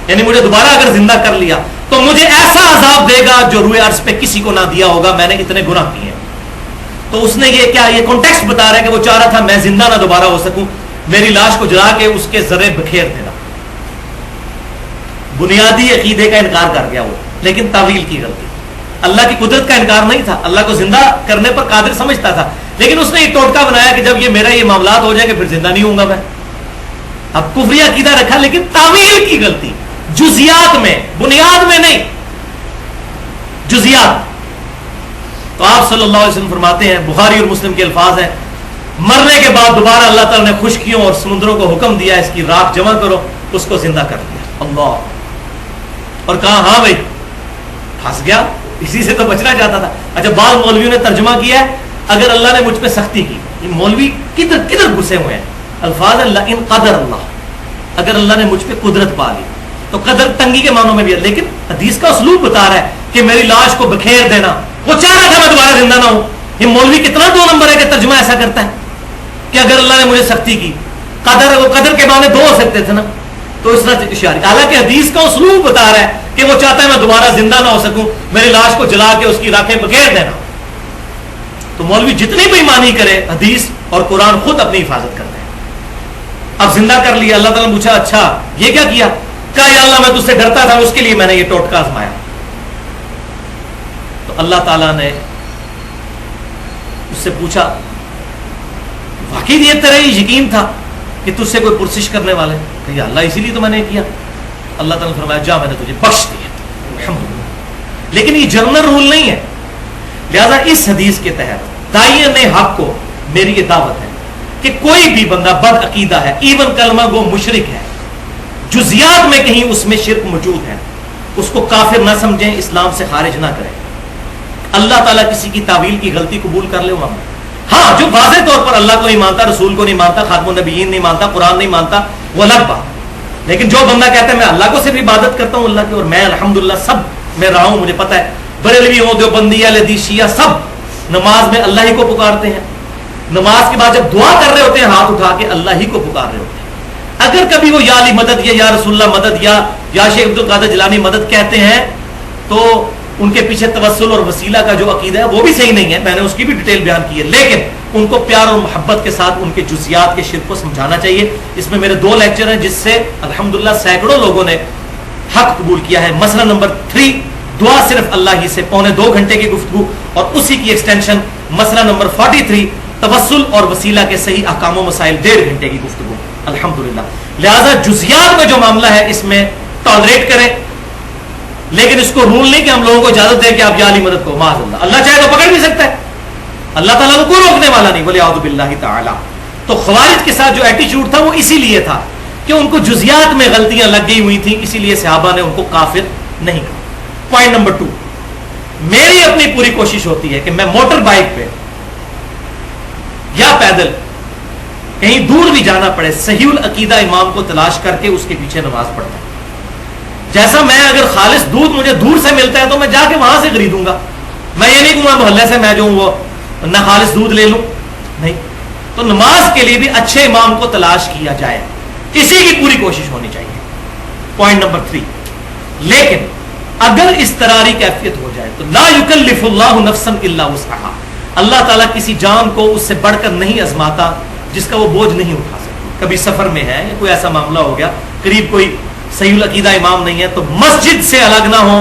یعنی مجھے دوبارہ اگر زندہ کر لیا تو مجھے ایسا عذاب دے گا جو روئے عرض پہ کسی کو نہ دیا ہوگا، میں نے اتنے گناہ کیے. تو اس نے یہ کانٹیکسٹ بتا رہا ہے کہ وہ چاہ رہا تھا میں زندہ نہ دوبارہ ہو سکوں، میری لاش کو جلا کے اس کے ذرے بکھیر دینا. بنیادی عقیدے کا انکار کر گیا وہ، لیکن تعویل کی غلطی. اللہ کی قدرت کا انکار نہیں تھا، اللہ کو زندہ کرنے پر قادر سمجھتا تھا، لیکن اس نے یہ ٹوٹکا بنایا کہ جب یہ میرا یہ معاملات ہو جائے کہ پھر زندہ نہیں ہوں گا میں. اب کفری عقیدہ رکھا لیکن تعویل کی غلطی، جزیات میں، بنیاد میں نہیں، جزیات. تو آپ صلی اللہ علیہ وسلم فرماتے ہیں، بخاری اور مسلم کے الفاظ ہیں، مرنے کے بعد دوبارہ اللہ تعالیٰ نے خشکیوں اور سمندروں کو حکم دیا اس کی راکھ جمع کرو، اس کو زندہ کر دیا. اللہ. اور کہا ہاں بھائی پھنس گیا، اسی سے تو بچنا چاہتا تھا. اچھا، بعض مولویوں نے ترجمہ کیا ہے اگر اللہ نے مجھ پہ سختی کی. یہ مولوی کدھر کدھر گھسے ہوئے ہیں. الفاظ اللہ ان قدر اللہ، اگر اللہ نے مجھ پہ قدرت پا لی تو قدر تنگی کے معنوں میں بھی ہے، لیکن حدیث کا اسلوب بتا رہا ہے کہ میری لاش کو بکھیر دینا. وہ چاہ رہا تھا میں دوبارہ زندہ نہ ہوں. یہ مولوی کتنا 2 نمبر ہے کہ ترجمہ ایسا کرتا ہے کہ اگر اللہ نے مجھے سختی کی. قدر، وہ قدر کے معنی 2 ہو سکتے تھے نا، تو اس طرح اشارہ. حالانکہ حدیث کا اسلوب بتا رہا ہے کہ وہ چاہتا ہے میں دوبارہ زندہ نہ ہو سکوں، میری لاش کو جلا کے اس کی راکھیں بکھیر دینا. تو مولوی جتنی بھی مانی کرے، حدیث اور قرآن خود اپنی حفاظت کرتے ہیں. اب زندہ کر لیا، اللہ تعالیٰ نے پوچھا اچھا یہ کیا کیا؟ کہا یا اللہ میں تجھ سے ڈرتا تھا، اس کے لیے میں نے یہ ٹوٹکا آزمایا. تو اللہ تعالیٰ نے اس سے پوچھا واقعی یہ تیرا یہ یقین تھا کہ تجھ سے کوئی پرسش کرنے والے؟ کہ یا اللہ اسی لیے تو میں نے کیا. اللہ تعالیٰ نے فرمایا جا میں نے تجھے بخش دیا. الحمدللہ. لیکن یہ جنرل رول نہیں ہے. لہذا اس حدیث کے تحت داعین حق کو میری یہ دعوت ہے کہ کوئی بھی بندہ بد عقیدہ ہے، ایون کلمہ گو مشرک ہے، جزیات میں کہیں اس میں شرک موجود ہے، اس کو کافر نہ سمجھیں، اسلام سے خارج نہ کریں. اللہ تعالیٰ کسی کی تعویل کی غلطی قبول کر لے وہ. ہاں، جو واضح طور پر اللہ کو نہیں مانتا، رسول کو نہیں مانتا، خاتم النبیین نہیں مانتا، قرآن نہیں مانتا، وہ الگ بات. لیکن جو بندہ کہتا ہے میں اللہ کو صرف عبادت کرتا ہوں اللہ کی، اور میں الحمدللہ سب میں رہا ہوں، مجھے پتا ہے بریلوی ہوں، دیوبندی، اہل حدیث، شیعہ، سب نماز میں اللہ ہی کو پکارتے ہیں. نماز کے بعد جب دعا کر رہے ہوتے ہیں ہاتھ اٹھا کے اللہ ہی کو پکار رہے ہوتے ہیں. اگر کبھی وہ یا علی مدد یا رسول اللہ مدد یا شیخ عبد القادر جیلانی مدد کہتے ہیں تو ان کے پیچھے توسل اور وسیلہ کا جو عقیدہ ہے وہ بھی صحیح نہیں ہے، میں نے اس کی بھی ڈیٹیل بیان کی ہے. لیکن ان کو پیار اور محبت کے ساتھ ان کے جزیات کے شرک کو سمجھانا چاہیے. اس میں میرے 2 لیکچر ہیں جس سے الحمدللہ سینکڑوں لوگوں نے حق قبول کیا ہے. مسئلہ نمبر 3 دعا صرف اللہ ہی سے، 2.25 گھنٹے کی گفتگو، اور اسی کی ایکسٹینشن مسئلہ نمبر 43 توسل اور وسیلہ کے صحیح احکام و مسائل 1.5 گھنٹے کی گفتگو. الحمدللہ. لہذا جزیات میں جو معاملہ ہے اس میں ٹالریٹ کریں, لیکن اس کو رول نہیں کہ ہم لوگوں کو اجازت دیں کہ آپ یا علی مدد کو, معاذ اللہ, اللہ چاہے تو پکڑ بھی سکتا ہے, اللہ تعالیٰ کو کوئی روکنے والا نہیں, وَلِعَوْذُ بِاللَّهِ تعالی. تو خوارج کے ساتھ جو ایٹیچیوڈ تھا وہ اسی لیے تھا کہ ان کو جزیات میں غلطیاں لگ گئی ہوئی تھیں, اسی لیے صحابہ نے ان کو کافر نہیں کہا. پوائنٹ نمبر 2, میری اپنی پوری کوشش ہوتی ہے کہ میں موٹر بائک پہ یا پیدل کہیں دور بھی جانا پڑے, صحیح العقیدہ امام کو تلاش کر کے اس کے پیچھے نماز پڑھتا ہوں. جیسا میں اگر خالص دودھ مجھے دور سے ملتا ہے تو میں جا کے وہاں سے خریدوں گا, میں یہ نہیں کہوں محلے سے میں جو ہوں وہ نہ خالص دودھ لے لوں, نہیں. تو نماز کے لیے بھی اچھے امام کو تلاش کیا جائے, اسی کی پوری کوشش ہونی چاہیے. پوائنٹ نمبر 3, لیکن اگر اس طرح کی کیفیت ہو جائے تو لا یکلف اللہ نفسا الا وسعہا, اللہ تعالیٰ کسی جان کو اس سے بڑھ کر نہیں آزماتا جس کا وہ بوجھ نہیں اٹھا سکتا. کبھی سفر میں ہے یا کوئی ایسا معاملہ ہو گیا, قریب کوئی صحیح العقیدہ امام نہیں ہے, تو مسجد سے الگ نہ ہو.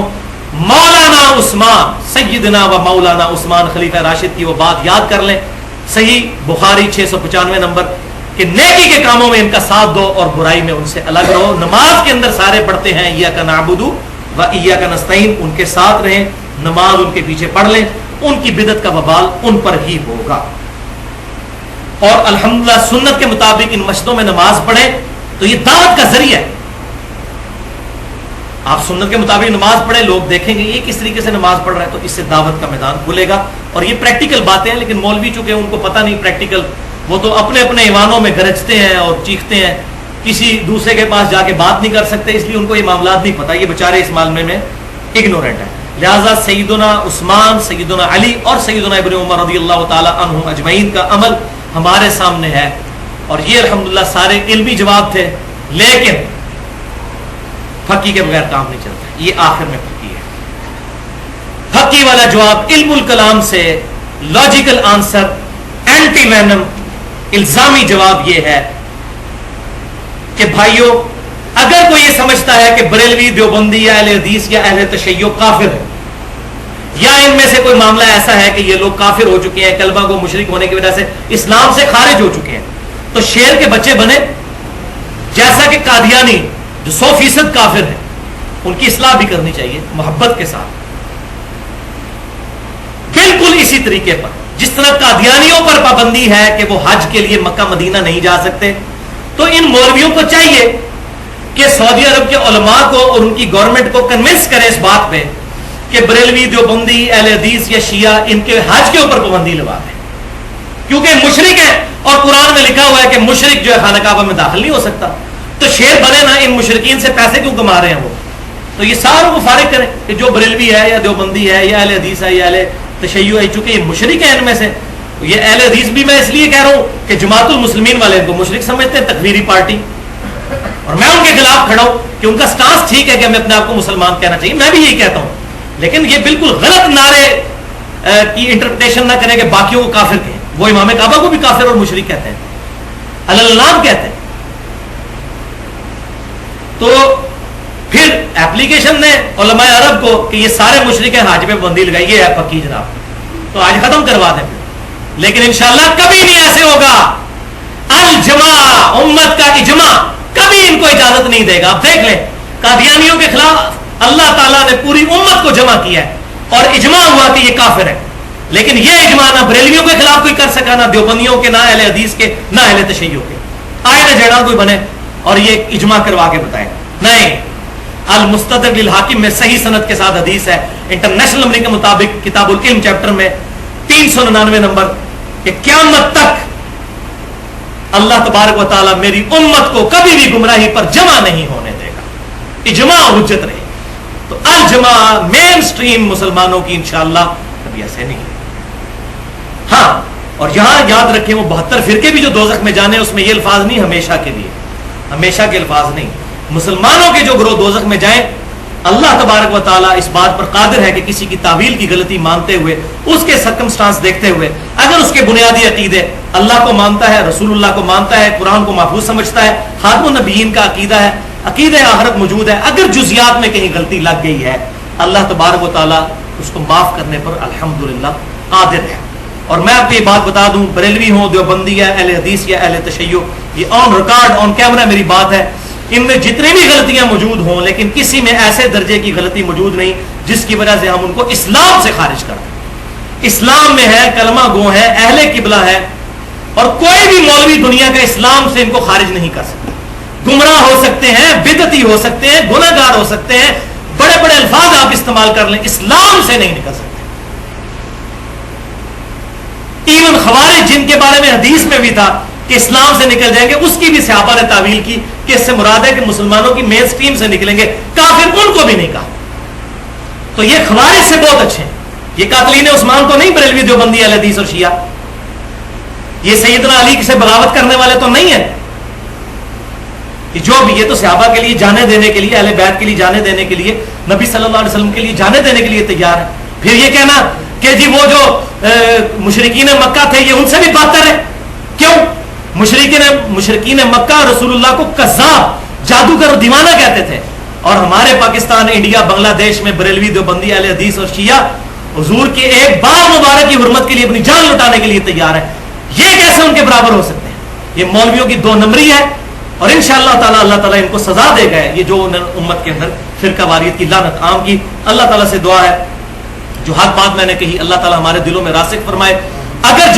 مولانا عثمان, سیدنا و مولانا عثمان خلیفہ راشد کی وہ بات یاد کر لیں, صحیح بخاری 695 نمبر, کہ نیکی کے کاموں میں ان کا ساتھ دو اور برائی میں ان سے الگ رہو. نماز کے اندر سارے پڑھتے ہیں ایاک نعبد و ایاک نستعین, ان کے ساتھ رہیں, نماز ان کے پیچھے پڑھ لیں, ان کی بدعت کا وبال ان پر ہی ہوگا. اور الحمدللہ سنت کے مطابق ان مسجدوں میں نماز پڑھیں تو یہ دعوت کا ذریعہ ہے. آپ سنت کے مطابق نماز پڑھیں, لوگ دیکھیں گے یہ کس طریقے سے نماز پڑھ رہا ہے, تو اس سے دعوت کا میدان کھلے گا. اور یہ پریکٹیکل باتیں ہیں, لیکن مولوی چونکہ ان کو پتہ نہیں پریکٹیکل, وہ تو اپنے اپنے ایوانوں میں گرجتے ہیں اور چیختے ہیں, کسی دوسرے کے پاس جا کے بات نہیں کر سکتے, اس لیے ان کو یہ معاملات نہیں پتہ, یہ بیچارے اس معاملے میں اگنورینٹ ہیں. لہٰذا سیدنا عثمان, سیدنا علی اور سیدنا ابن عمر رضی اللہ تعالی عنہم اجمعین کا عمل ہمارے سامنے ہے, اور یہ الحمدللہ سارے علمی جواب تھے, لیکن فقی کے بغیر کام نہیں چلتا. یہ آخر میں فقی ہے. فقی والا جواب علم الکلام سے, لاجیکل آنسر, اینٹی وینم, الزامی جواب یہ ہے کہ بھائیو, اگر کوئی یہ سمجھتا ہے کہ بریلوی, دیوبندی یا اہل حدیث یا اہل تشیع کافر ہے, یا ان میں سے کوئی معاملہ ایسا ہے کہ یہ لوگ کافر ہو چکے ہیں, کلمہ کو مشرک ہونے کی وجہ سے اسلام سے خارج ہو چکے ہیں, تو شیر کے بچے بنے. جیسا کہ قادیانی جو 100% کافر ہیں, ان کی اصلاح بھی کرنی چاہیے محبت کے ساتھ. بالکل اسی طریقے پر جس طرح قادیانیوں پر پابندی ہے کہ وہ حج کے لیے مکہ مدینہ نہیں جا سکتے, تو ان مولویوں کو چاہیے کہ سعودی عرب کے علماء کو اور ان کی گورنمنٹ کو کنونس کریں اس بات پہ کہ بریلوی, دیوبندی, اہل حدیث یا شیعہ ان کے حج کے اوپر پابندی لگا دیں, کیونکہ مشرک ہے اور قرآن میں لکھا ہوا ہے کہ مشرک جو ہے خانہ کعبہ میں داخل نہیں ہو سکتا. تو شیر بنے نا, ان مشرکین سے پیسے کیوں کما رہے ہیں وہ, تو یہ ساروں کو فارغ کریں کہ جو بریلوی ہے یا دیوبندی ہے یا اہل حدیث ہے یا اہل تشیع ہے, چونکہ یہ مشرک ہیں ان میں سے. یہ اہل حدیث بھی میں اس لیے کہہ رہا ہوں کہ جماعت المسلمین والے ان کو مشرک سمجھتے ہیں, تکفیری پارٹی, اور میں ان کے خلاف کھڑا ہوں کہ ان کا سٹانس ٹھیک ہے کہ ہمیں اپنے آپ کو مسلمان کہنا چاہیے, میں بھی یہی کہتا ہوں, لیکن یہ بالکل غلط نعرے کی انٹرپریٹیشن نہ کریں کہ باقیوں کو کافر کہیں. وہ امام کعبہ کو بھی کافر اور مشرک کہتے ہیں, اللہ کہتے ہیں. تو پھر اپلیکیشن نے علماء عرب کو کہ یہ سارے مشرک ہیں, حج پہ پابندی لگائی, یہ ہے پکی جناب, تو آج ختم کروا دیں. لیکن انشاءاللہ کبھی نہیں ایسے ہوگا. الجماع, امت کا اجماع کبھی ان کو اجازت نہیں دے گا. آپ دیکھ لیں قادیانیوں کے خلاف اللہ تعالیٰ نے پوری امت کو جمع کیا ہے اور اجماع ہوا کہ یہ کافر ہے, لیکن یہ اجماع نہ بریلویوں کے خلاف کوئی کر سکا, نہ دیوبندیوں کے, نہ اہل حدیث کے, نہ اہل تشیع کے. آئے نہ جڑا کوئی بنے اور یہ اجماع کروا کے بتائے. نہیں, المستدرک للحاکم میں صحیح سند کے ساتھ حدیث ہے, انٹرنیشنل نمبر کے مطابق کتاب العلم چیپٹر میں 399 نمبر, کہ قیامت تک اللہ تبارک و تعالی میری امت کو کبھی بھی گمراہی پر جمع نہیں ہونے دے گا. اجماع حجت رہے. تو الجماع مین سٹریم مسلمانوں کی انشاءاللہ کبھی ایسے نہیں. ہاں, اور یہاں یاد رکھیں وہ 72 فرقے بھی جو دوزخ میں جانے, اس میں یہ الفاظ نہیں ہمیشہ کے لیے, ہمیشہ کے الفاظ نہیں. مسلمانوں کے جو گروہ دوزخ میں جائیں, اللہ تبارک و تعالیٰ اس بات پر قادر ہے کہ کسی کی تعویل کی غلطی مانتے ہوئے, اس کے سرکمسٹانس دیکھتے ہوئے, اگر اس کے بنیادی عقیدے اللہ کو مانتا ہے, رسول اللہ کو مانتا ہے, قرآن کو محفوظ سمجھتا ہے, خاتم النبیین کا عقیدہ ہے, عقیدہ آخرت موجود ہے, اگر جزیات میں کہیں غلطی لگ گئی ہے, اللہ تبارک و تعالیٰ اس کو معاف کرنے پر الحمدللہ قادر ہے. اور میں آپ کو یہ بات بتا دوں، بریلوی ہوں، دیوبندی ہے، اہل حدیث یا اہل تشیع، یہ آن ریکارڈ آن کیمرہ میری بات ہے، ان میں جتنی بھی غلطیاں موجود ہوں لیکن کسی میں ایسے درجے کی غلطی موجود نہیں جس کی وجہ سے ہم ان کو اسلام سے خارج کریں۔ اسلام میں ہے، کلمہ گو ہے، اہل قبلہ ہے، اور کوئی بھی مولوی دنیا کا اسلام سے ان کو خارج نہیں کر سکتا۔ گمراہ ہو سکتے ہیں، بدعتی ہو سکتے ہیں، گناہ گار ہو سکتے ہیں، بڑے بڑے الفاظ آپ استعمال کر لیں، اسلام سے نہیں نکل سکتے۔ ایون خوارج جن کے بارے میں حدیث میں بھی تھا کہ اسلام سے نکل جائیں گے، اس کی بھی صحابہ نے تعویل کی کہ اس سے مراد ہے کہ مسلمانوں کی مین سٹریم سے نکلیں گے، کافر ان کو بھی نہیں کہا۔ تو یہ خوارج سے بہت اچھے ہیں، یہ قاتلین عثمان تو نہیں بریلوی دیوبندی اہل حدیث اور شیعہ، یہ سیدنا علی سے بغاوت کرنے والے تو نہیں ہیں، کہ جو بھی یہ تو صحابہ کے لیے جانے دینے کے لیے، اہل بیت کے لیے جانے دینے کے لیے، نبی صلی اللہ علیہ وسلم کے لیے جانے دینے کے لیے تیار ہے۔ پھر یہ کہنا کہ جی وہ جو مشرکین مکہ تھے یہ ان سے بھی بہتر ہے، کیوں؟ مشرکین مکہ رسول اللہ کو کذاب، جادوگر اور دیوانہ کہتے تھے، اور ہمارے پاکستان، انڈیا، بنگلہ دیش میں بریلوی دیوبندی اہل حدیث اور شیعہ حضور کے ایک بار مبارک کی حرمت کے لیے اپنی جان لٹانے کے لیے تیار ہے۔ یہ کیسے ان کے برابر ہو سکتے ہیں؟ یہ مولویوں کی دو نمبری ہے، اور انشاءاللہ تعالی اللہ تعالیٰ ان کو سزا دے گا، یہ جو امت کے اندر فرقہ واریت کی لعنت عام کی۔ اللہ تعالیٰ سے دعا ہے جو حق بات میں نے کہی اللہ تعالیٰ ہمارے دلوں میں راسخ فرمائے، اگر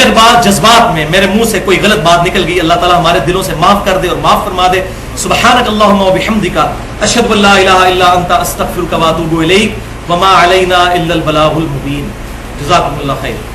جذبات میں میرے منہ سے کوئی غلط بات نکل گئی اللہ تعالیٰ ہمارے دلوں سے معاف کر دے اور معاف فرما دے۔ سبحانک اللہم و بحمدک، اشہد ان لا الہ الا انت، استغفرک و اتوب الیک، وما علینا الا البلاغ المبین۔ جزاکم اللہ خیر۔